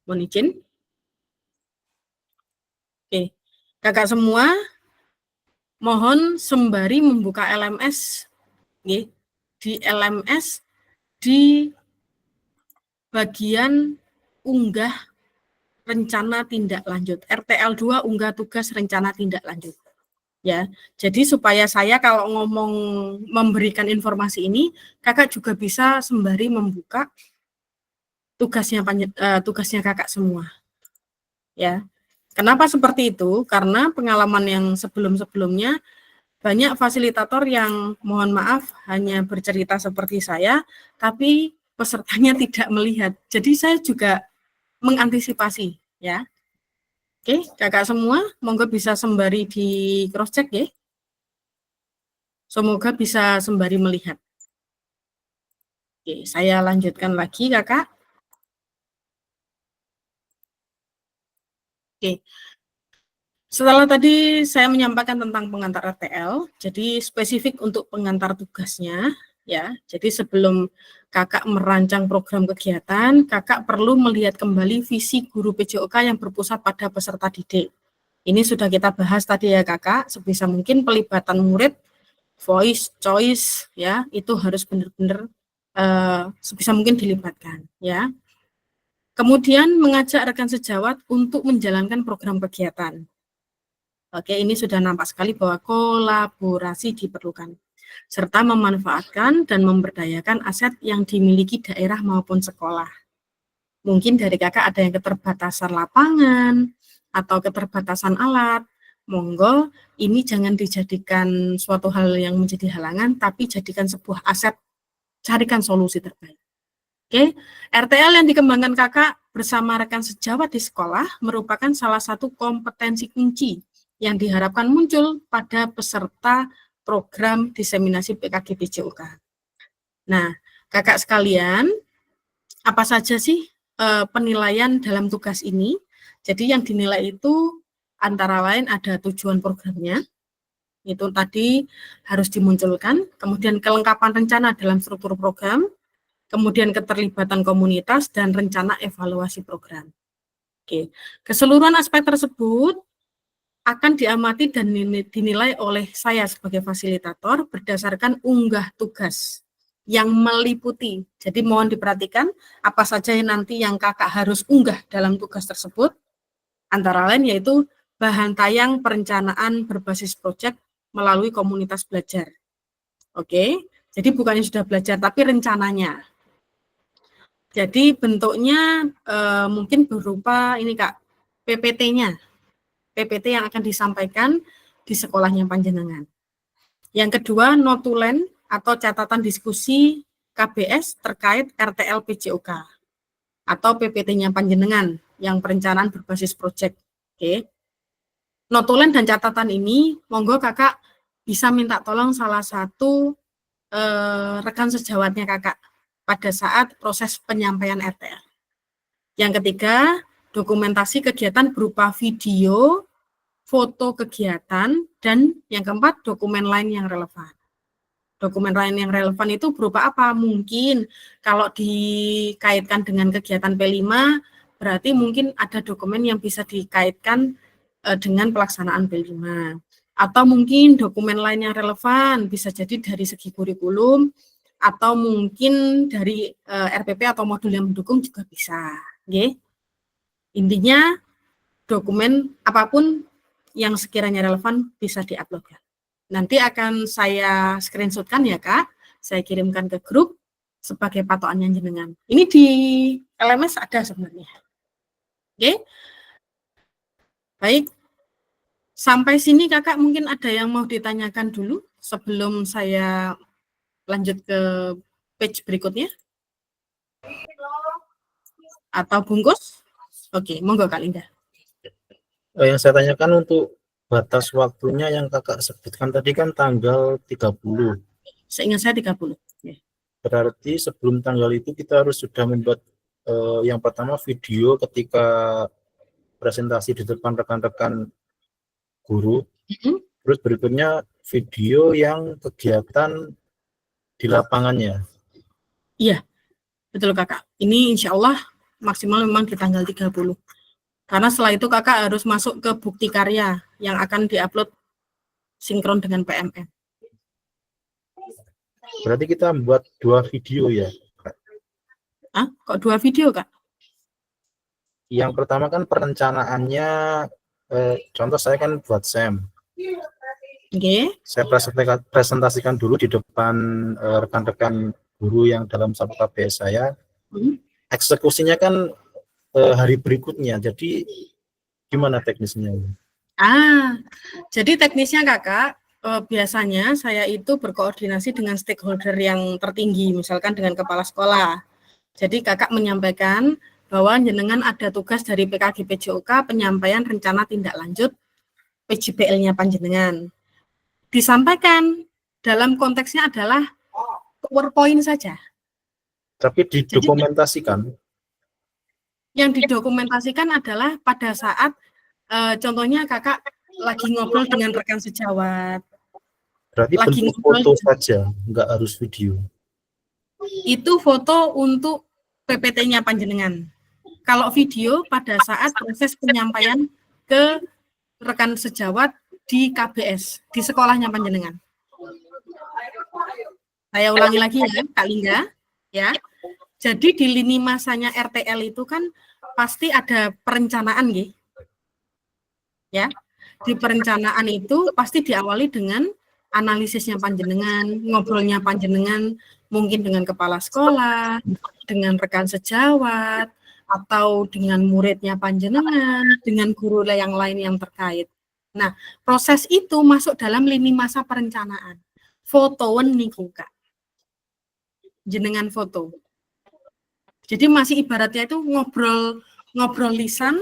mohon izin. Oke, kakak semua mohon sembari membuka LMS, di LMS di bagian unggah rencana tindak lanjut. RTL 2 unggah tugas rencana tindak lanjut. Ya, jadi supaya saya kalau ngomong memberikan informasi ini, kakak juga bisa sembari membuka tugasnya kakak semua. Ya, kenapa seperti itu? Karena pengalaman yang sebelum-sebelumnya banyak fasilitator yang mohon maaf hanya bercerita seperti saya, tapi pesertanya tidak melihat. Jadi saya juga mengantisipasi, ya. Oke, kakak semua, monggo bisa sembari di cross check ya. Semoga bisa sembari melihat. Oke, saya lanjutkan lagi kakak. Oke. Setelah tadi saya menyampaikan tentang pengantar RTL, jadi spesifik untuk pengantar tugasnya, ya. Jadi sebelum kakak merancang program kegiatan, kakak perlu melihat kembali visi guru PJOK yang berpusat pada peserta didik. Ini sudah kita bahas tadi ya kakak, sebisa mungkin pelibatan murid, voice, choice, ya, itu harus benar-benar sebisa mungkin dilibatkan, ya. Kemudian mengajak rekan sejawat untuk menjalankan program kegiatan. Oke, ini sudah nampak sekali bahwa kolaborasi diperlukan, serta memanfaatkan dan memberdayakan aset yang dimiliki daerah maupun sekolah. Mungkin dari kakak ada yang keterbatasan lapangan atau keterbatasan alat, monggo ini jangan dijadikan suatu hal yang menjadi halangan, tapi jadikan sebuah aset, carikan solusi terbaik. Oke, RTL yang dikembangkan kakak bersama rekan sejawat di sekolah merupakan salah satu kompetensi kunci yang diharapkan muncul pada peserta program diseminasi PKG PJOK. Nah, kakak sekalian, apa saja sih penilaian dalam tugas ini? Jadi yang dinilai itu antara lain ada tujuan programnya, itu tadi harus dimunculkan, kemudian kelengkapan rencana dalam struktur program, kemudian keterlibatan komunitas, dan rencana evaluasi program. Oke, keseluruhan aspek tersebut akan diamati dan dinilai oleh saya sebagai fasilitator berdasarkan unggah tugas yang meliputi. Jadi mohon diperhatikan apa saja yang nanti yang kakak harus unggah dalam tugas tersebut, antara lain yaitu bahan tayang perencanaan berbasis proyek melalui komunitas belajar. Oke, jadi bukannya sudah belajar, tapi rencananya. Jadi bentuknya mungkin berupa ini Kak, PPT-nya. PPT yang akan disampaikan di sekolahnya panjenengan. Yang kedua, notulen atau catatan diskusi KBS terkait RTL PJOK atau PPT-nya panjenengan yang perencanaan berbasis proyek. Oke. Notulen dan catatan ini, monggo kakak bisa minta tolong salah satu rekan sejawatnya kakak pada saat proses penyampaian RTL. Yang ketiga, dokumentasi kegiatan berupa video, foto kegiatan, dan yang keempat, dokumen lain yang relevan. Dokumen lain yang relevan itu berupa apa? Mungkin kalau dikaitkan dengan kegiatan P5, berarti mungkin ada dokumen yang bisa dikaitkan dengan pelaksanaan P5. Atau mungkin dokumen lain yang relevan, bisa jadi dari segi kurikulum, atau mungkin dari RPP atau modul yang mendukung juga bisa. Okay? Intinya, dokumen apapun yang sekiranya relevan bisa diuploadkan. Nanti akan saya screenshotkan ya Kak, saya kirimkan ke grup sebagai patokannya jenengan. Ini di LMS ada sebenarnya. Oke? Baik, sampai sini Kakak mungkin ada yang mau ditanyakan dulu sebelum saya lanjut ke page berikutnya? Atau bungkus? Oke, monggo Kak Linda. Yang saya tanyakan untuk batas waktunya yang kakak sebutkan tadi kan tanggal 30. Seingat saya 30. Berarti sebelum tanggal itu kita harus sudah membuat yang pertama video ketika presentasi di depan rekan-rekan guru. Terus berikutnya video yang kegiatan di lapangannya. Iya, betul Kakak. Ini insya Allah maksimal memang di tanggal 30. Karena setelah itu kakak harus masuk ke bukti karya yang akan diupload sinkron dengan PMM. Berarti kita membuat 2 video ya? Ah, kok 2 video Kak? Yang pertama kan perencanaannya, contoh saya kan buat SEM. Oke. Saya presentasikan dulu di depan rekan-rekan guru yang dalam satu KBS saya. Eksekusinya kan hari berikutnya, jadi gimana teknisnya? Jadi teknisnya kakak, biasanya saya itu berkoordinasi dengan stakeholder yang tertinggi, misalkan dengan kepala sekolah. Jadi kakak menyampaikan bahwa jenengan ada tugas dari PKG PJOK penyampaian rencana tindak lanjut PJBL-nya panjenengan. Disampaikan dalam konteksnya adalah PowerPoint saja. Tapi didokumentasikan? Yang didokumentasikan adalah pada saat contohnya kakak lagi ngobrol dengan rekan sejawat. Berarti lagi bentuk foto saja, nggak harus video. Itu foto untuk PPT-nya panjenengan. Kalau video pada saat proses penyampaian ke rekan sejawat di KBS, di sekolahnya panjenengan. Saya ulangi lagi ya, Kak Linda. Ya. Jadi di lini masanya RTL itu kan pasti ada perencanaan, nggih. Ya. Di perencanaan itu pasti diawali dengan analisisnya panjenengan, ngobrolnya panjenengan, mungkin dengan kepala sekolah, dengan rekan sejawat, atau dengan muridnya panjenengan, dengan guru yang lain yang terkait. Nah, proses itu masuk dalam lini masa perencanaan. Fotoen niku Kak. Jenengan foto. Jadi masih ibaratnya itu ngobrol lisan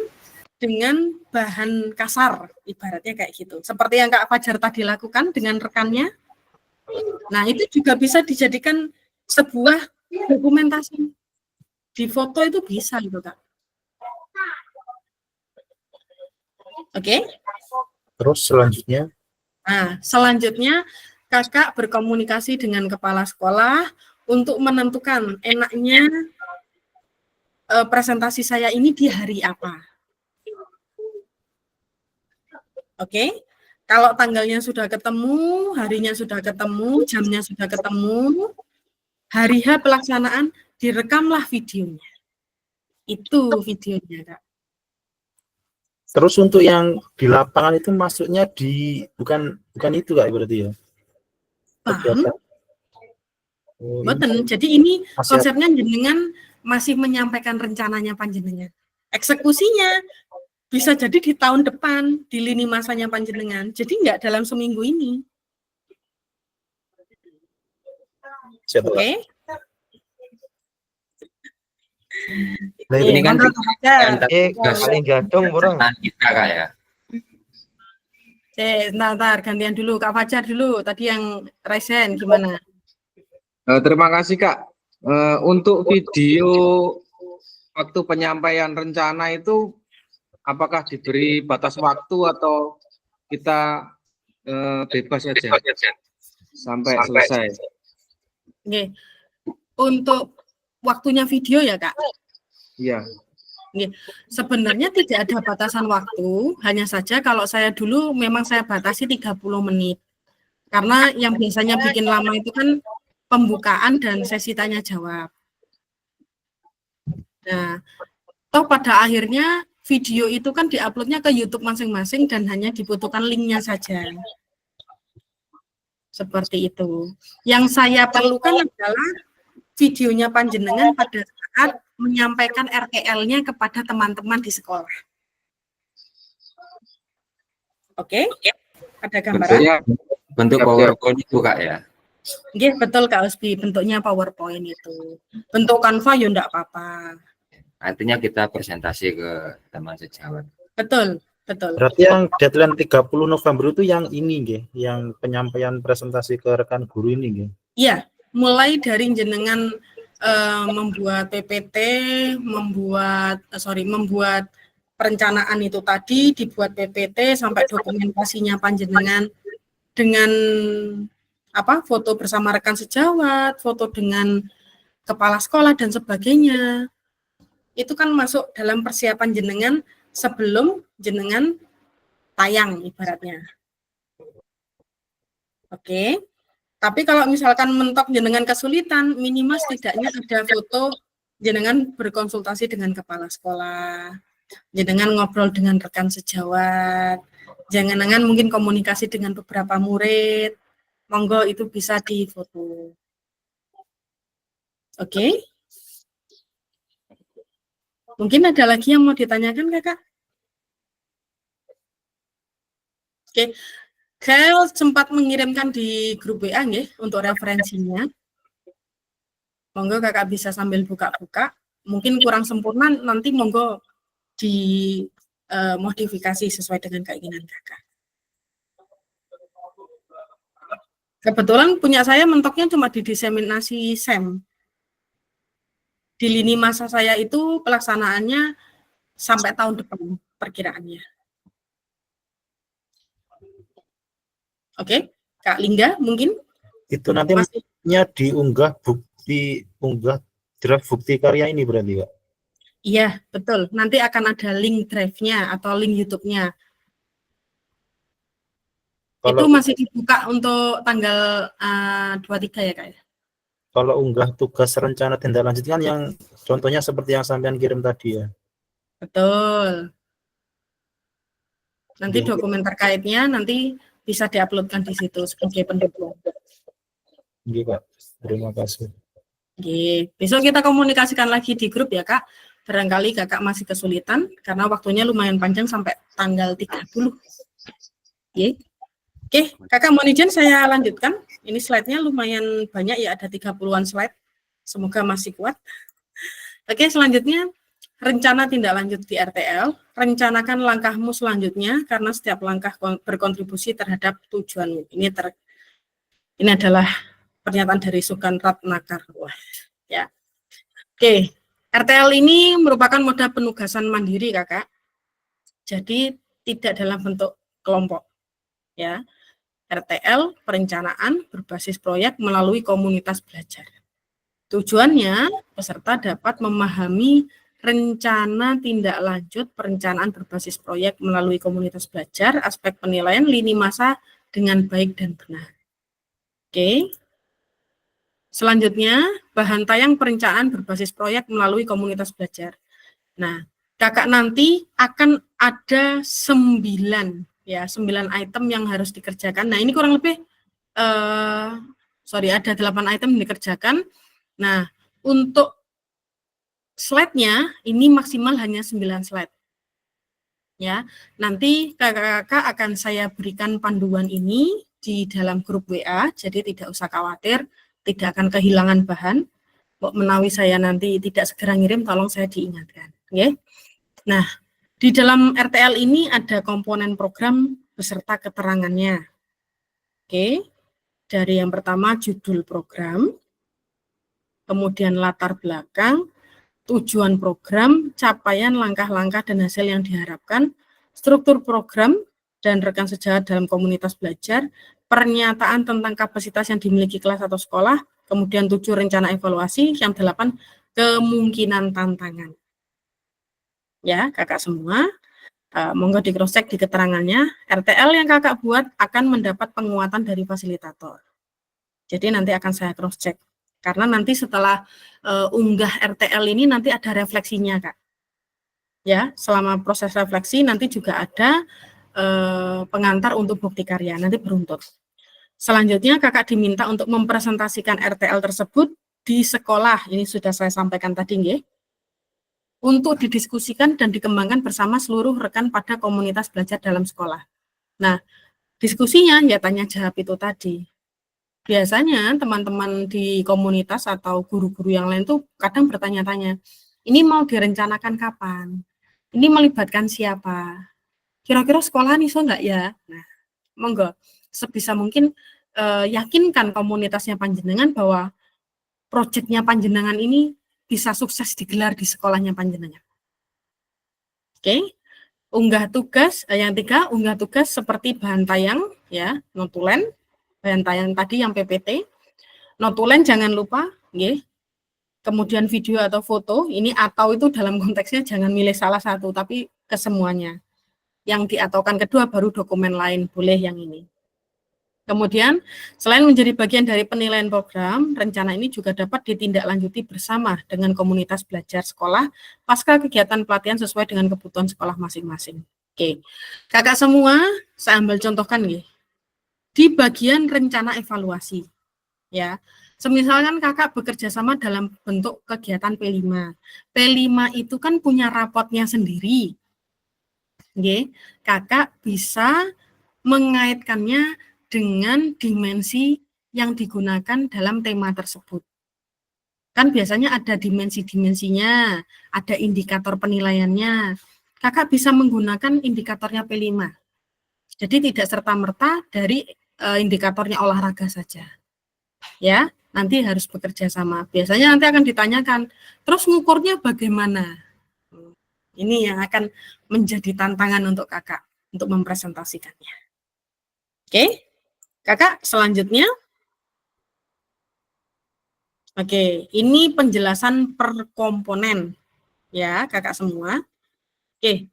dengan bahan kasar, ibaratnya kayak gitu. Seperti yang Kak Fajar tadi lakukan dengan rekannya. Nah, itu juga bisa dijadikan sebuah dokumentasi. Di foto itu bisa gitu, Kak. Oke? Terus selanjutnya? Nah, selanjutnya kakak berkomunikasi dengan kepala sekolah untuk menentukan enaknya presentasi saya ini di hari apa. Oke. Kalau tanggalnya sudah ketemu, harinya sudah ketemu, jamnya sudah ketemu, hari H pelaksanaan, direkamlah videonya. Itu videonya, Kak. Terus untuk yang di lapangan itu masuknya di bukan itu Kak berarti ya? Paham? Oh, Betul. Jadi ini Masih konsepnya jenengan masih menyampaikan rencananya panjenengan. Eksekusinya bisa jadi di tahun depan, di lini masanya panjenengan. Jadi enggak dalam seminggu ini. siap, Kak. Oke? Nah, ini kan monggo, Kak Fajar. paling jadung burung. kita Kak ya. Ntar gantian dulu, Kak Fajar dulu. Tadi yang resen gimana? Terima kasih Kak. Untuk video waktu penyampaian rencana itu apakah diberi batas waktu atau kita bebas saja sampai selesai? Oke. Untuk waktunya video ya, Kak? Iya. Sebenarnya tidak ada batasan waktu, hanya saja kalau saya dulu memang saya batasi 30 menit. Karena yang biasanya bikin lama itu kan pembukaan dan sesi tanya jawab. Nah, toh pada akhirnya video itu kan diuploadnya ke YouTube masing-masing dan hanya dibutuhkan linknya saja. Seperti itu. Yang saya perlukan adalah videonya panjenengan pada saat menyampaikan RTL-nya kepada teman-teman di sekolah. Oke? Ada gambaran? Bentuk PowerPoint itu Kak ya. Nggih, betul Kak Usbi, bentuknya PowerPoint itu. Bentuk Canva ya enggak apa-apa. Artinya kita presentasi ke teman sejawat. Betul, betul. Berarti yang deadline 30 November itu yang ini nggih, yang penyampaian presentasi ke rekan guru ini nggih. Iya, mulai dari jenengan membuat PPT, membuat perencanaan itu tadi, dibuat PPT sampai dokumentasinya panjenengan dengan foto bersama rekan sejawat, foto dengan kepala sekolah dan sebagainya. Itu kan masuk dalam persiapan jenengan sebelum jenengan tayang ibaratnya. Oke. Tapi kalau misalkan mentok jenengan kesulitan, minimal setidaknya ada foto jenengan berkonsultasi dengan kepala sekolah, jenengan ngobrol dengan rekan sejawat, jangan-jangan mungkin komunikasi dengan beberapa murid, monggo itu bisa difoto. Oke? Mungkin ada lagi yang mau ditanyakan, Kakak? Oke. Saya sempat mengirimkan di grup WA nggih untuk referensinya. Monggo Kakak bisa sambil buka-buka. Mungkin kurang sempurna nanti monggo di modifikasi sesuai dengan keinginan Kakak. Kebetulan punya saya mentoknya cuma di diseminasi SEM. Di lini masa saya itu pelaksanaannya sampai tahun depan perkiraannya. Oke, Kak Lingga mungkin? Itu nanti maksudnya diunggah draft bukti karya ini berarti Kak? Iya, betul. Nanti akan ada link drive-nya atau link YouTube-nya. Itu masih dibuka untuk tanggal 23 ya, Kak? Kalau unggah tugas rencana tindak lanjut kan yang contohnya seperti yang sampean kirim tadi ya? Betul. Nanti dokumen terkaitnya nanti bisa diuploadkan di situ sebagai pendukung. Iya, Kak. Terima kasih. Oke. Besok kita komunikasikan lagi di grup ya, Kak. Barangkali Kakak masih kesulitan karena waktunya lumayan panjang sampai tanggal 30. Oke. Oke, Kakak mohon izin saya lanjutkan. Ini slide-nya lumayan banyak ya, ada 30-an slide. Semoga masih kuat. Oke, selanjutnya rencana tindak lanjut di RTL, rencanakan langkahmu selanjutnya karena setiap langkah berkontribusi terhadap tujuanmu. Ini adalah pernyataan dari Sukan Ratnakar. Wah, ya. Oke, RTL ini merupakan moda penugasan mandiri, Kakak. Jadi tidak dalam bentuk kelompok. Ya. RTL perencanaan berbasis proyek melalui komunitas belajar. Tujuannya peserta dapat memahami rencana tindak lanjut perencanaan berbasis proyek melalui komunitas belajar, aspek penilaian lini masa dengan baik dan benar. Oke. Selanjutnya, bahan tayang perencanaan berbasis proyek melalui komunitas belajar. Nah, kakak nanti akan ada 9 item yang harus dikerjakan. Nah, ini kurang lebih ada 8 item yang dikerjakan. Nah, untuk slide-nya ini maksimal hanya 9 slide. Ya, nanti kakak-kakak akan saya berikan panduan ini di dalam grup WA, jadi tidak usah khawatir, tidak akan kehilangan bahan. Kok menawi saya nanti tidak segera ngirim, tolong saya diingatkan. Okay? Nah, di dalam RTL ini ada komponen program beserta keterangannya. Oke, dari yang pertama judul program, kemudian latar belakang, tujuan program, capaian, langkah-langkah, dan hasil yang diharapkan, struktur program, dan rekan sejawat dalam komunitas belajar, pernyataan tentang kapasitas yang dimiliki kelas atau sekolah, kemudian 7 rencana evaluasi, yang 8 kemungkinan tantangan. Ya, kakak semua, monggo di cross check di keterangannya. RTL yang kakak buat akan mendapat penguatan dari fasilitator. Jadi nanti akan saya cross check. Karena nanti setelah unggah RTL ini nanti ada refleksinya, Kak. Ya, selama proses refleksi nanti juga ada pengantar untuk bukti karya, nanti beruntut. Selanjutnya kakak diminta untuk mempresentasikan RTL tersebut di sekolah. Ini sudah saya sampaikan tadi, nggih. Untuk didiskusikan dan dikembangkan bersama seluruh rekan pada komunitas belajar dalam sekolah. Nah, diskusinya ya tanya jawab itu tadi. Biasanya teman-teman di komunitas atau guru-guru yang lain tuh kadang bertanya-tanya, ini mau direncanakan kapan? Ini melibatkan siapa? Kira-kira sekolah nih so enggak ya? Nah, monggo sebisa mungkin yakinkan komunitasnya panjenengan bahwa proyeknya panjenengan ini bisa sukses digelar di sekolahnya panjenengan. Oke. Unggah tugas, yang 3, unggah tugas seperti bahan tayang, ya, notulen, bahan tayang tadi yang PPT, notulen jangan lupa, nggih. Kemudian video atau foto, ini atau itu dalam konteksnya jangan milih salah satu, tapi kesemuanya. Yang diataukan kedua baru dokumen lain, boleh yang ini. Kemudian, selain menjadi bagian dari penilaian program, rencana ini juga dapat ditindaklanjuti bersama dengan komunitas belajar sekolah pasca kegiatan pelatihan sesuai dengan kebutuhan sekolah masing-masing. Oke, kakak semua, saya ambil contohkan nih. Di bagian rencana evaluasi, ya. Semisalkan kakak bekerja sama dalam bentuk kegiatan P5. P5 itu kan punya rapotnya sendiri. Oke, kakak bisa mengaitkannya dengan dimensi yang digunakan dalam tema tersebut. Kan biasanya ada dimensi-dimensinya, ada indikator penilaiannya. Kakak bisa menggunakan indikatornya P5. Jadi tidak serta-merta dari indikatornya olahraga saja. Ya, nanti harus bekerja sama. Biasanya nanti akan ditanyakan, terus ngukurnya bagaimana? Ini yang akan menjadi tantangan untuk kakak untuk mempresentasikannya. Oke? Kakak, selanjutnya. Oke, ini penjelasan per komponen. Ya, kakak semua. Oke,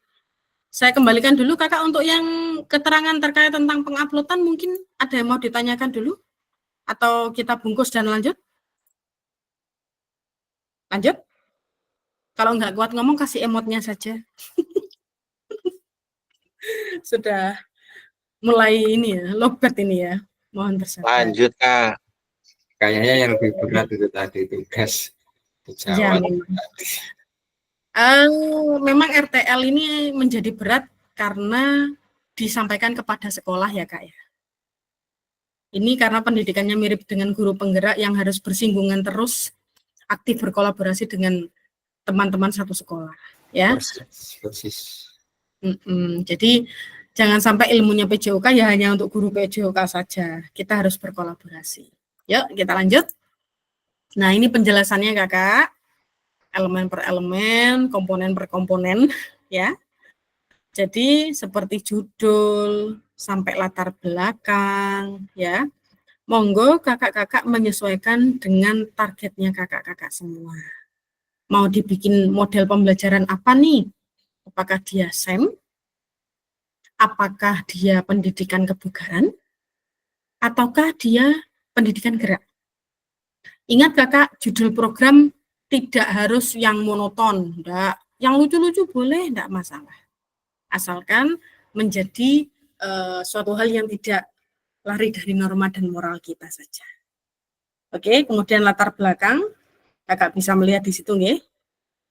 saya kembalikan dulu kakak untuk yang keterangan terkait tentang penguploadan mungkin ada yang mau ditanyakan dulu? Atau kita bungkus dan lanjut? Lanjut? Kalau nggak kuat ngomong, kasih emotnya saja. Sudah mulai ini ya, lobat ini ya. Mohon bersabar. Lanjut, Kak. Kayaknya yang lebih berat itu tadi tugas Ya, dijawab. memang RTL ini menjadi berat karena disampaikan kepada sekolah ya, Kak ya. Ini karena pendidikannya mirip dengan guru penggerak yang harus bersinggungan terus, aktif berkolaborasi dengan teman-teman satu sekolah, ya. Persis. Jadi jangan sampai ilmunya PJOK ya hanya untuk guru PJOK saja. Kita harus berkolaborasi. Yuk, kita lanjut. Nah, ini penjelasannya kakak. Elemen per elemen, komponen per komponen, ya. Jadi seperti judul, sampai latar belakang, ya. Monggo kakak-kakak menyesuaikan dengan targetnya kakak-kakak semua. mau dibikin model pembelajaran apa nih? Apakah dia SEM? Apakah dia pendidikan kebugaran? Ataukah dia pendidikan gerak? Ingat kakak, judul program tidak harus yang monoton, enggak. Yang lucu-lucu boleh, enggak masalah. Asalkan menjadi suatu hal yang tidak lari dari norma dan moral kita saja. Oke, kemudian latar belakang, kakak bisa melihat di situ nih.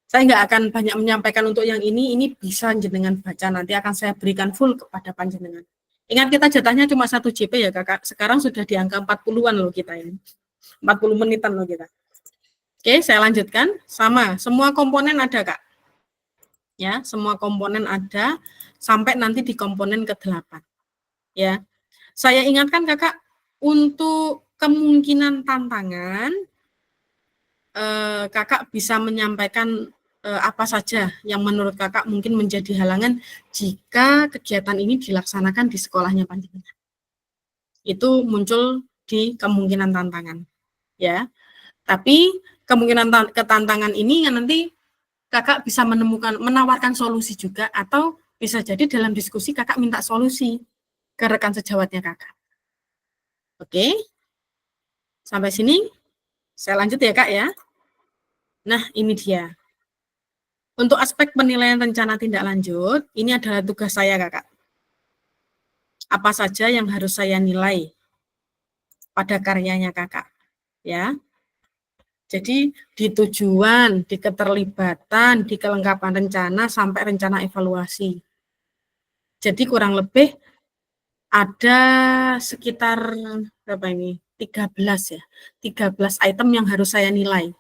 Saya nggak akan banyak menyampaikan untuk yang ini bisa jenengan baca, nanti akan saya berikan full kepada panjenengan. Ingat kita jatahnya cuma 1 JP ya kakak, sekarang sudah di angka 40-an loh kita ini. 40 menitan loh kita. Oke, saya lanjutkan. Sama, semua komponen ada kak. Ya, semua komponen ada sampai nanti di komponen ke-8. Ya. Saya ingatkan kakak, untuk kemungkinan tantangan, kakak bisa menyampaikan apa saja yang menurut kakak mungkin menjadi halangan jika kegiatan ini dilaksanakan di sekolahnya panjenengan. Itu muncul di kemungkinan tantangan. Ya. Tapi kemungkinan ketantangan ini yang nanti kakak bisa menawarkan solusi juga, atau bisa jadi dalam diskusi kakak minta solusi ke rekan sejawatnya kakak. Oke, sampai sini saya lanjut ya kak ya. Nah ini dia. Untuk aspek penilaian rencana tindak lanjut, ini adalah tugas saya kakak. Apa saja yang harus saya nilai pada karyanya kakak, ya. Jadi di tujuan, di keterlibatan, di kelengkapan rencana, sampai rencana evaluasi. Jadi kurang lebih ada sekitar berapa ini? 13 ya. 13 item yang harus saya nilai.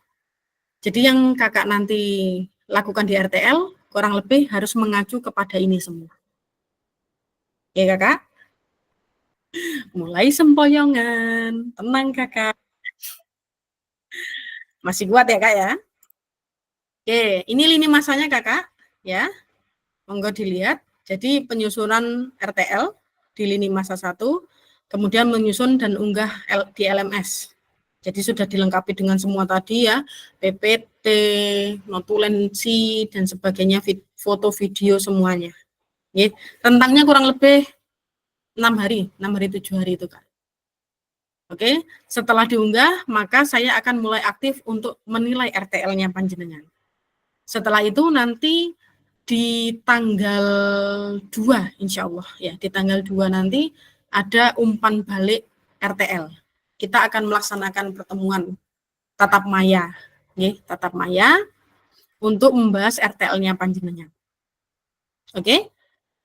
Jadi yang kakak nanti lakukan di RTL kurang lebih harus mengacu kepada ini semua. Oke kakak? Mulai sempoyongan. Tenang kakak. Masih kuat ya kak ya? Oke, ini lini masanya kakak ya. Monggo dilihat. Jadi penyusunan RTL di lini masa 1, kemudian menyusun dan unggah di LMS. Jadi sudah dilengkapi dengan semua tadi ya, PPT, notulensi, dan sebagainya, foto, video, semuanya. Ya, rentangnya kurang lebih 6 hari 7 hari itu Kak. Oke, setelah diunggah, maka saya akan mulai aktif untuk menilai RTL-nya panjenengan. Setelah itu nanti di tanggal 2 insya Allah ya, di tanggal 2 nanti ada umpan balik RTL. Kita akan melaksanakan pertemuan tatap maya, ya, tatap maya untuk membahas RTL-nya panjenengan. Oke,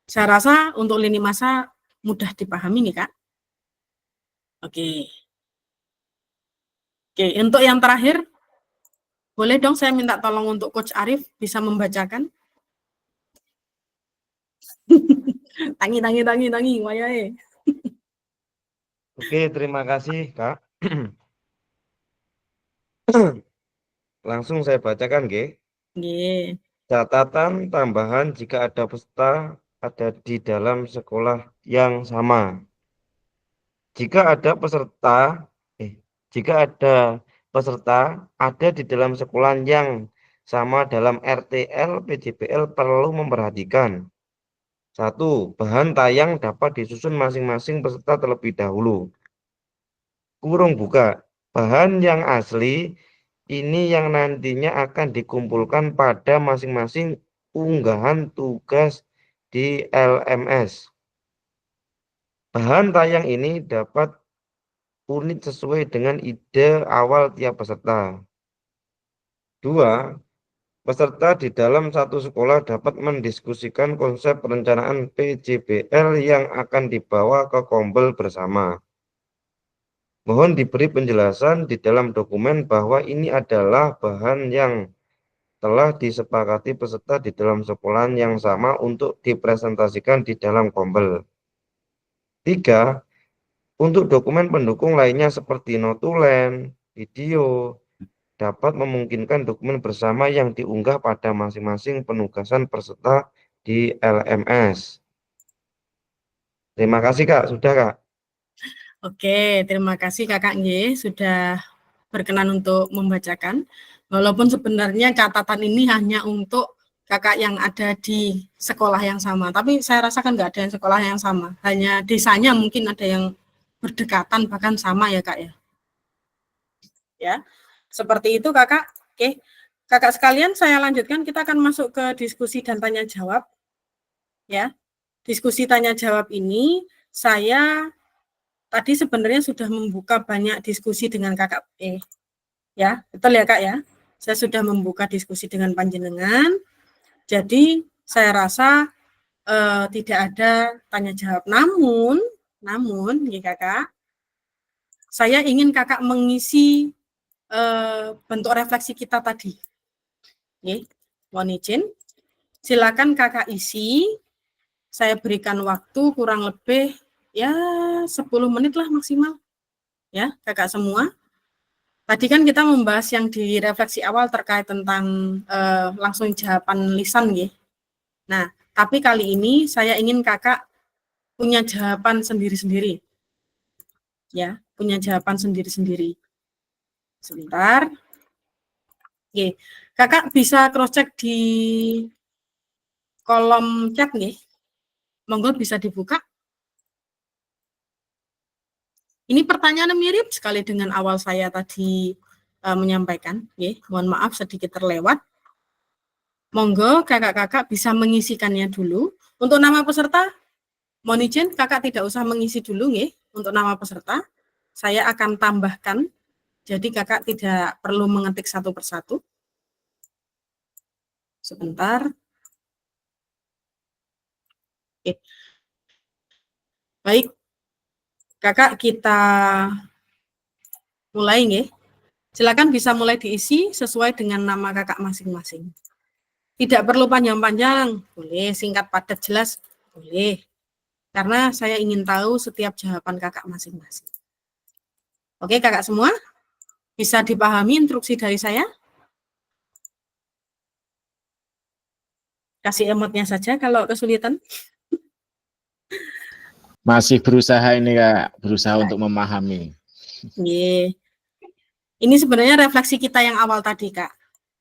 saya rasa untuk lini masa mudah dipahami nih Kak. Oke, untuk yang terakhir, boleh dong saya minta tolong untuk Coach Arif bisa membacakan. tangi, wayahe. Oke, terima kasih, Kak. Langsung saya bacakan, G. Nggih. Catatan tambahan jika ada peserta ada di dalam sekolah yang sama. Jika ada peserta ada di dalam sekolah yang sama dalam RTL, PJBL perlu memperhatikan. 1. Bahan tayang dapat disusun masing-masing peserta terlebih dahulu. Kurung buka. Bahan yang asli ini yang nantinya akan dikumpulkan pada masing-masing unggahan tugas di LMS. Bahan tayang ini dapat unik sesuai dengan ide awal tiap peserta. 2. Peserta di dalam satu sekolah dapat mendiskusikan konsep perencanaan PJBL yang akan dibawa ke Kombel bersama. Mohon diberi penjelasan di dalam dokumen bahwa ini adalah bahan yang telah disepakati peserta di dalam sekolah yang sama untuk dipresentasikan di dalam Kombel. 3. Untuk dokumen pendukung lainnya seperti notulen, video, dapat memungkinkan dokumen bersama yang diunggah pada masing-masing penugasan peserta di LMS. Terima kasih Kak, sudah Kak. Oke, terima kasih Kakak Nggih sudah berkenan untuk membacakan. Walaupun sebenarnya catatan ini hanya untuk kakak yang ada di sekolah yang sama, tapi saya rasakan nggak ada yang sekolah yang sama, hanya desanya mungkin ada yang berdekatan bahkan sama ya kak ya. Ya, seperti itu kakak. Oke, kakak sekalian saya lanjutkan, kita akan masuk ke diskusi dan tanya jawab. Ya, diskusi tanya jawab ini saya tadi sebenarnya sudah membuka banyak diskusi dengan kakak ya, betul ya kak ya. Saya sudah membuka diskusi dengan panjenengan, jadi saya rasa tidak ada tanya jawab. Namun, ya kakak, saya ingin kakak mengisi bentuk refleksi kita tadi. Oke, mohon izin. Silakan kakak isi. Saya berikan waktu kurang lebih ya 10 menit lah maksimal. Ya, kakak semua. Tadi kan kita membahas yang di refleksi awal terkait tentang langsung jawaban lisan, ya. Nah, tapi kali ini saya ingin kakak punya jawaban sendiri-sendiri. Ya, punya jawaban sendiri-sendiri. Sebentar. Oke, kakak bisa cross-check di kolom chat, nggih. Monggo bisa dibuka. Ini pertanyaan mirip sekali dengan awal saya tadi menyampaikan. Mohon maaf sedikit terlewat. Monggo kakak-kakak bisa mengisikannya dulu. Untuk nama peserta, mohon izin kakak tidak usah mengisi dulu. Untuk nama peserta, saya akan tambahkan. Jadi kakak tidak perlu mengetik satu persatu. Sebentar. Oke. Baik. Kakak kita mulai, nggih. Silakan bisa mulai diisi sesuai dengan nama kakak masing-masing. Tidak perlu panjang-panjang, boleh singkat padat jelas, boleh. Karena saya ingin tahu setiap jawaban kakak masing-masing. Oke, kakak semua? Bisa dipahami instruksi dari saya? Kasih emotnya saja kalau kesulitan. Masih berusaha ini Kak, berusaha untuk memahami. Ini sebenarnya refleksi kita yang awal tadi Kak.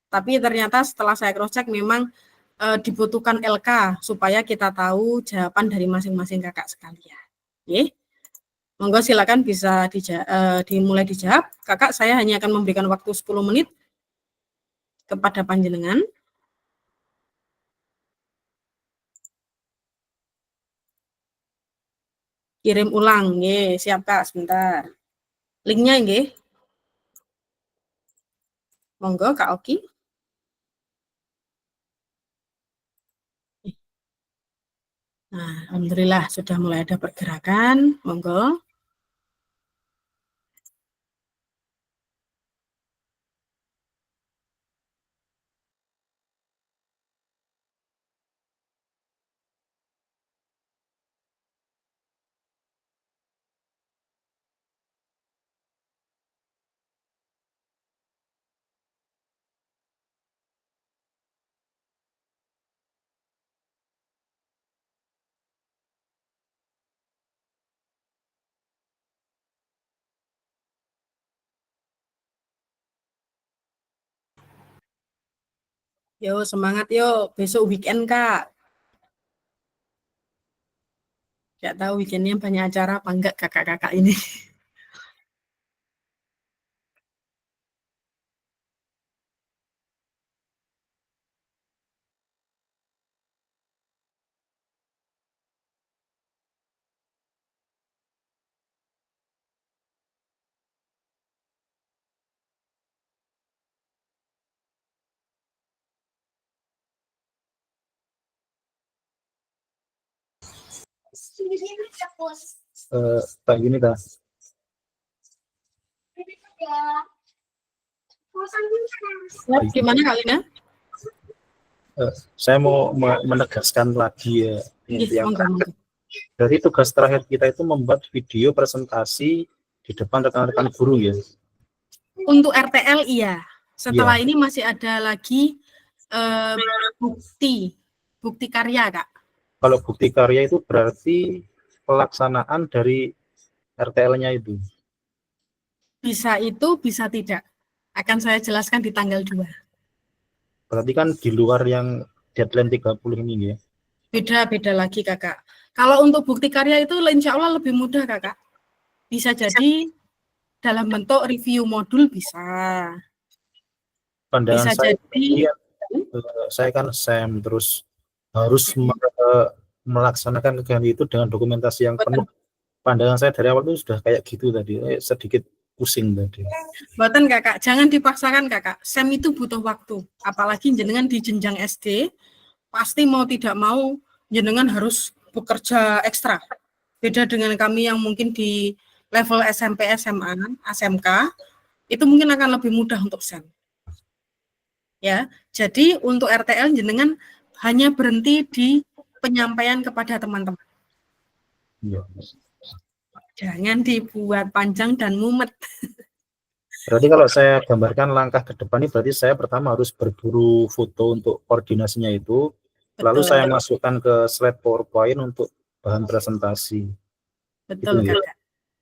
Tapi ternyata setelah saya cross-check memang dibutuhkan LK supaya kita tahu jawaban dari masing-masing kakak sekalian. Monggo silakan bisa dimulai dijawab. Kakak saya hanya akan memberikan waktu 10 menit kepada panjenengan. Kirim ulang, siap Kak, sebentar. Linknya, monggo Kak Oki. Nah, alhamdulillah sudah mulai ada pergerakan, monggo. Yo, semangat yuk, besok weekend Kak. Gak tahu weekendnya banyak acara apa enggak kakak-kakak ini. Tak gini dah. Gimana Kak Lina? Saya mau menegaskan lagi ya yang dari tugas terakhir kita itu membuat video presentasi di depan rekan-rekan guru ya. Untuk RTL iya. Setelah ini masih ada lagi bukti karya Kak. Kalau bukti karya itu berarti pelaksanaan dari RTL-nya itu. Bisa itu, bisa tidak. akan saya jelaskan di tanggal 2. Berarti kan di luar yang deadline 30 ini ya. Beda-beda lagi kakak. Kalau untuk bukti karya itu insya Allah lebih mudah kakak. Bisa jadi dalam bentuk review modul bisa. Pandangan Bisa saya, jadi saya kan SEM terus harus melaksanakan kegiatan itu dengan dokumentasi yang penuh. Pandangan saya dari awal itu sudah kayak gitu tadi, sedikit pusing tadi. Buatan kakak, jangan dipaksakan kakak. SEM itu butuh waktu. Apalagi jenengan di jenjang SD, pasti mau tidak mau jenengan harus bekerja ekstra. Beda dengan kami yang mungkin di level SMP, SMA, SMK, itu mungkin akan lebih mudah untuk SEM. Ya, jadi untuk RTL jenengan hanya berhenti di penyampaian kepada teman-teman. Ya. Jangan dibuat panjang dan mumet. Berarti kalau saya gambarkan langkah ke depan ini, berarti saya pertama harus berburu foto untuk koordinasinya itu, lalu saya masukkan ke slide PowerPoint untuk bahan presentasi. Betul, gitu, kakak.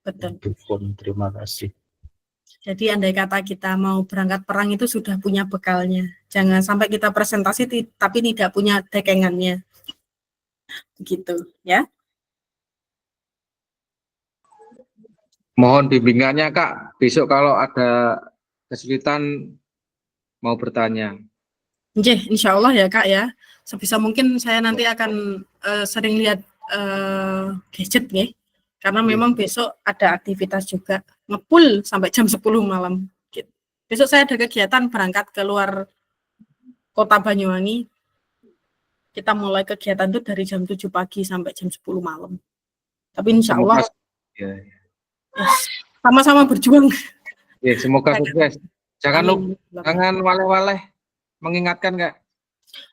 Betul. Terima kasih. Jadi andai kata kita mau berangkat perang itu sudah punya bekalnya. Jangan sampai kita presentasi tapi tidak punya dekengannya. Begitu, ya. Mohon bimbingannya Kak, besok kalau ada kesulitan mau bertanya. Insya Allah ya Kak ya. Sebisa mungkin saya nanti akan sering lihat gadget ya. Karena memang besok ada aktivitas juga, ngepull sampai jam 10 malam. Besok saya ada kegiatan berangkat keluar kota Banyuwangi. Kita mulai kegiatan itu dari jam 7 pagi sampai jam 10 malam. Tapi insya Allah sama-sama berjuang. Ya, semoga sukses. Jangan waleh-waleh mengingatkan Kak.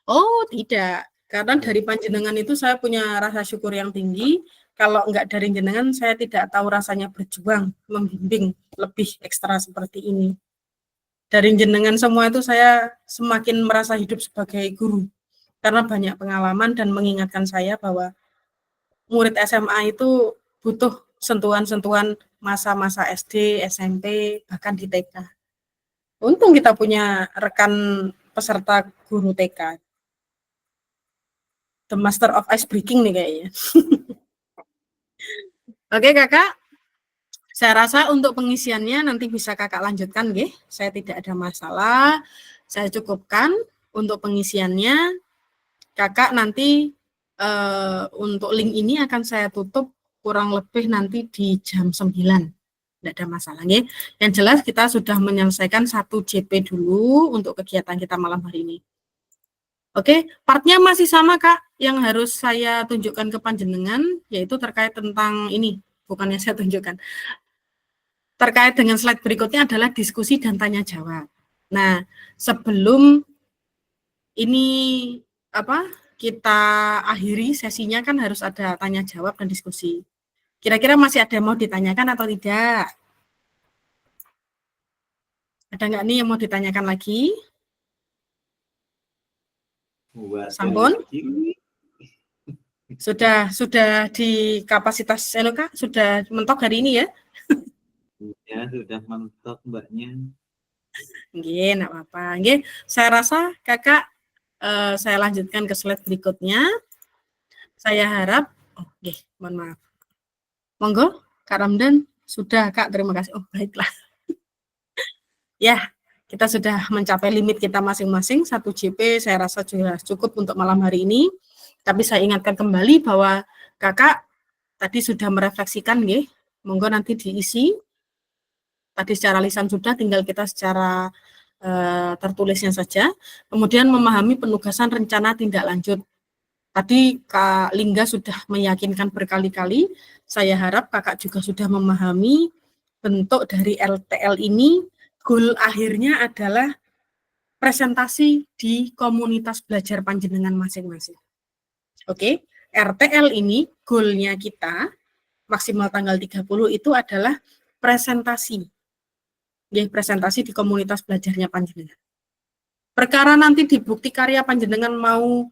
Oh tidak, karena dari panjenengan itu saya punya rasa syukur yang tinggi. Kalau enggak dari jenengan, saya tidak tahu rasanya berjuang, membimbing lebih ekstra seperti ini. Dari jenengan semua itu saya semakin merasa hidup sebagai guru. Karena banyak pengalaman dan mengingatkan saya bahwa murid SMA itu butuh sentuhan-sentuhan masa-masa SD, SMP, bahkan di TK. Untung kita punya rekan peserta guru TK. The Master of Ice Breaking nih kayaknya. Oke kakak, saya rasa untuk pengisiannya nanti bisa kakak lanjutkan, nggih. Saya tidak ada masalah, saya cukupkan untuk pengisiannya. Kakak nanti untuk link ini akan saya tutup kurang lebih nanti di jam 9. Tidak ada masalah, nggih. Yang jelas kita sudah menyelesaikan 1 JP dulu untuk kegiatan kita malam hari ini. Oke, partnya masih sama Kak, yang harus saya tunjukkan ke panjenengan, yaitu terkait tentang ini, bukannya saya tunjukkan. Terkait dengan slide berikutnya adalah diskusi dan tanya jawab. Nah, sebelum ini kita akhiri sesinya kan harus ada tanya jawab dan diskusi. Kira-kira masih ada yang mau ditanyakan atau tidak? Ada nggak nih yang mau ditanyakan lagi? Sampun? Sudah di kapasitas Kak? Sudah mentok hari ini ya? Ya, sudah mentok Mbaknya. Nggih, enggak apa-apa. Nggih, saya rasa Kakak saya lanjutkan ke slide berikutnya. Saya harap mohon maaf. Monggo, Kak Ramdan, sudah Kak, terima kasih. Oh, baiklah. Ya, kita sudah mencapai limit kita masing-masing, 1 JP saya rasa sudah cukup untuk malam hari ini. Tapi saya ingatkan kembali bahwa kakak tadi sudah merefleksikan, nggih. Monggo nanti diisi. Tadi secara lisan sudah, tinggal kita secara tertulisnya saja. Kemudian memahami penugasan rencana tindak lanjut. Tadi Kak Lingga sudah meyakinkan berkali-kali. Saya harap kakak juga sudah memahami bentuk dari LTL ini. Goal akhirnya adalah presentasi di komunitas belajar panjenengan masing-masing. Oke, RTL ini goalnya kita maksimal tanggal 30 itu adalah presentasi. Presentasi di komunitas belajarnya panjenengan. Perkara nanti di bukti karya panjenengan mau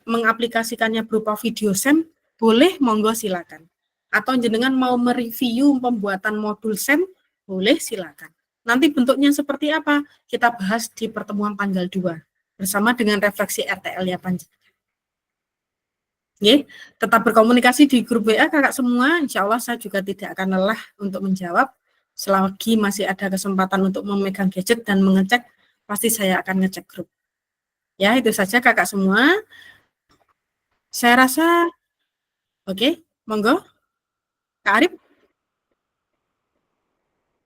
mengaplikasikannya berupa video SEM, boleh, monggo silakan. Atau jenengan mau mereview pembuatan modul SEM, boleh silakan. Nanti bentuknya seperti apa? Kita bahas di pertemuan tanggal 2 bersama dengan refleksi RTL ya panjenengan. Nggih, tetap berkomunikasi di grup WA kakak semua. Insya Allah saya juga tidak akan lelah untuk menjawab. Selagi masih ada kesempatan untuk memegang gadget dan mengecek, pasti saya akan ngecek grup. Ya, itu saja kakak semua. Saya rasa oke, monggo. Kak Arif.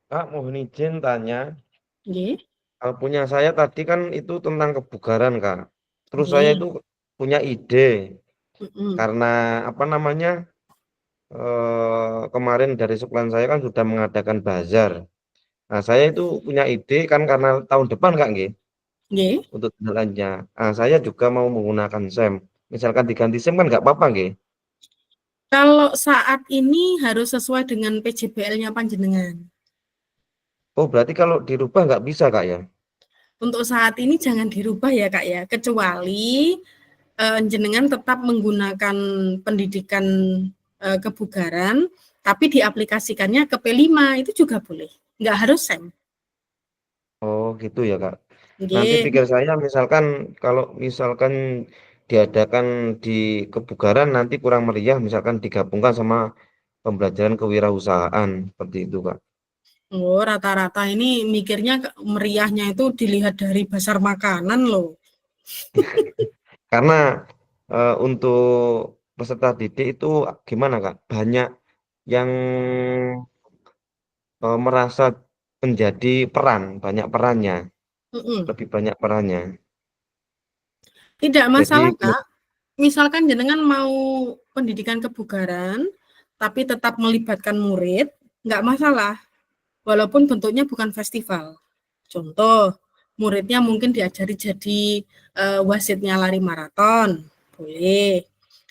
Kak, mohon izin tanya. Nggih. Kalau punya saya tadi kan itu tentang kebugaran, Kak. Terus Nggih. saya itu punya ide. Mm-mm. Karena apa namanya? Kemarin dari sekolahan saya kan sudah mengadakan bazar. Nah, saya itu punya ide kan karena tahun depan, Kak, nggih, Nggih. untuk jalannya. Nah, saya juga mau menggunakan SEM. Misalkan diganti SEM kan nggak apa-apa, nggih. Kalau saat ini harus sesuai dengan PJBL-nya panjenengan. Oh, berarti kalau dirubah nggak bisa, Kak, ya? Untuk saat ini jangan dirubah ya Kak ya, kecuali jenengan tetap menggunakan pendidikan kebugaran, tapi diaplikasikannya ke P5 itu juga boleh, nggak harus SEM. Oh, gitu ya, Kak. Nanti Nggih. pikir saya misalkan kalau misalkan diadakan di kebugaran nanti kurang meriah, misalkan digabungkan sama pembelajaran kewirausahaan seperti itu, Kak. Oh, rata-rata ini mikirnya meriahnya itu dilihat dari basar makanan loh. Karena untuk peserta didik itu gimana, Kak? Banyak yang merasa menjadi banyak perannya, lebih banyak perannya. Tidak masalah Jadi Kak, misalkan jenengan mau pendidikan kebugaran, tapi tetap melibatkan murid, nggak masalah, walaupun bentuknya bukan festival. Contoh, muridnya mungkin diajari jadi wasitnya lari maraton, boleh.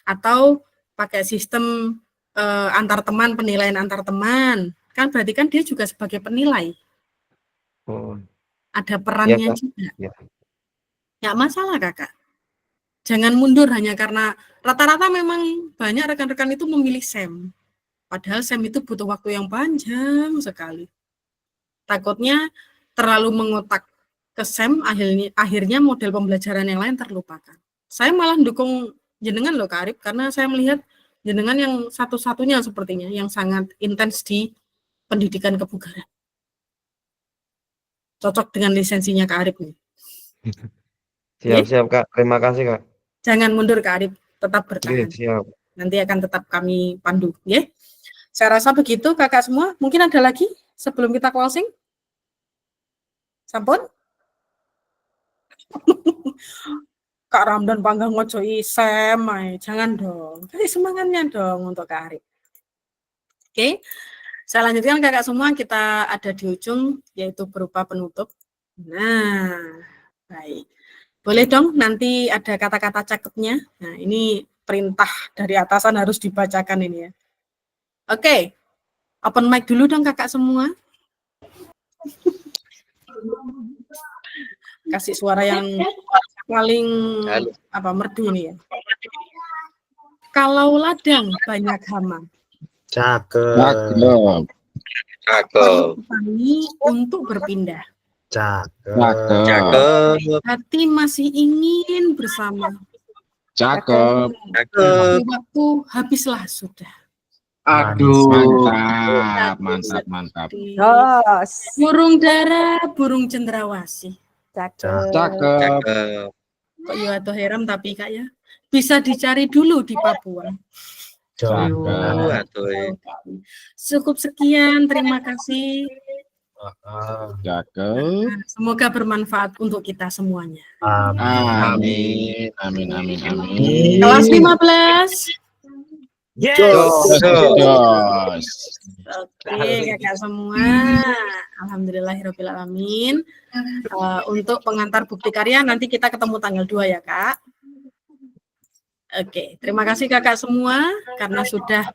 Atau pakai sistem antar teman, penilaian antar teman. Kan berarti kan dia juga sebagai penilai. oh, Ada ya, perannya Kak. juga. Ya. Nggak masalah Kakak. Jangan mundur hanya karena rata-rata memang banyak rekan-rekan itu memilih SEM. Padahal SEM itu butuh waktu yang panjang sekali. Takutnya terlalu mengotak ke SEM, akhirnya model pembelajaran yang lain terlupakan. Saya malah dukung jenengan loh Kak Arif, karena saya melihat jenengan yang satu-satunya sepertinya yang sangat intens di pendidikan kebugaran. Cocok dengan lisensinya Kak Arif nih. Siap, Kak. Terima kasih, Kak. Jangan mundur Kak Arif, tetap bertahan. Siap. Nanti akan tetap kami pandu, ya. Saya rasa begitu kakak semua. Mungkin ada lagi sebelum kita closing? Sampun? Kak Ramdan panggang ngojo isem, jangan dong. Kasih semangatnya dong untuk Kak Arif. Oke, saya lanjutkan kakak semua. Kita ada di ujung, yaitu berupa penutup. Nah, baik. Boleh dong nanti ada kata-kata cakepnya. Nah, ini perintah dari atasan harus dibacakan ini ya. Oke, open mic dulu dong kakak semua. Kasih suara yang paling merdu nih ya. Kalau ladang banyak hama. Cakep. Petani untuk berpindah. Cakep. Hati masih ingin bersama. Cakep. Waktu habislah sudah. Aduh, mantap. Jos. Burung dara, burung cendrawasih. Cakep. Kok ya atau heram tapi Kak ya. Bisa dicari dulu di Papua. Cukup sekian, terima kasih. Cakep. Semoga bermanfaat untuk kita semuanya. Amin. Kelas 15. Jos. Oke, kakak semua. Alhamdulillahirrahmanirrahim. Untuk pengantar bukti karya nanti kita ketemu tanggal 2 ya Kak. Oke, terima kasih kakak semua karena sudah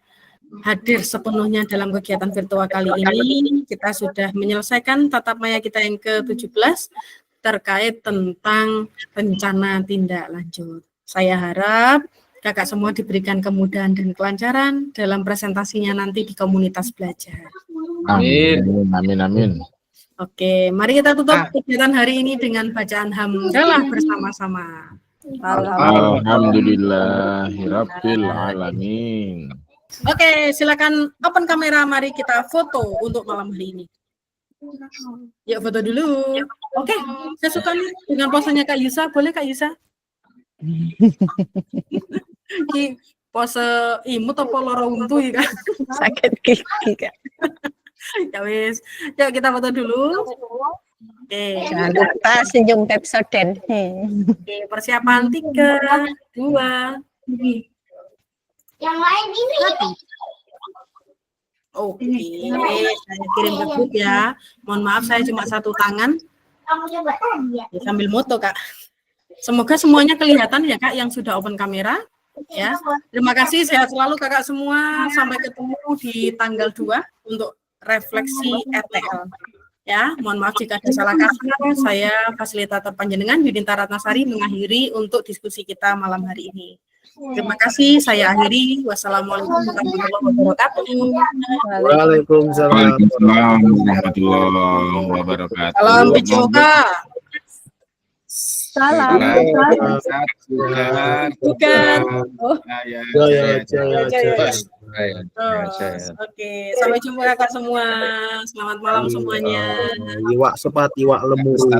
hadir sepenuhnya dalam kegiatan virtual kali ini. Kita sudah menyelesaikan tatap maya kita yang ke-17 terkait tentang rencana tindak lanjut. Saya harap kakak semua diberikan kemudahan dan kelancaran dalam presentasinya nanti di komunitas belajar. Amin. Oke, mari kita tutup kegiatan hari ini dengan bacaan hamdalah bersama-sama. Alhamdulillahirabbil alamin. Oke, silakan open kamera, mari kita foto untuk malam hari ini. Yuk foto dulu. Oke, saya suka nih dengan posenya Kak Yusa. Boleh Kak Yusa? Ini pose imut apa loro untu ya Kak? Sakit gigi Kak. Ya wis, yuk kita foto dulu. Oke, Jangan lupa senyum Pepsodent. oke, persiapan 3, 2, Yang lain ini. oke, saya kirim ke grup ya. Mohon maaf saya cuma satu tangan. Kamu coba aja. Ya, sambil moto Kak. Semoga semuanya kelihatan ya Kak yang sudah open kamera. Ya, terima kasih, sehat selalu kakak semua. Sampai ketemu di tanggal 2 untuk refleksi RTL. Ya, mohon maaf jika ada salah kata. Saya fasilitator panjenengan Yudinta Ratnasari mengakhiri untuk diskusi kita malam hari ini. Terima kasih, saya akhiri. Wassalamualaikum warahmatullahi wabarakatuh. Waalaikumsalam. Waalaikumsalam warahmatullahi wabarakatuh. Salam Bijoka. Salam. Bukan. Oh, oke, sampai jumpa kakak semua. Selamat malam semuanya. Iwak sepat, iwak lemuru.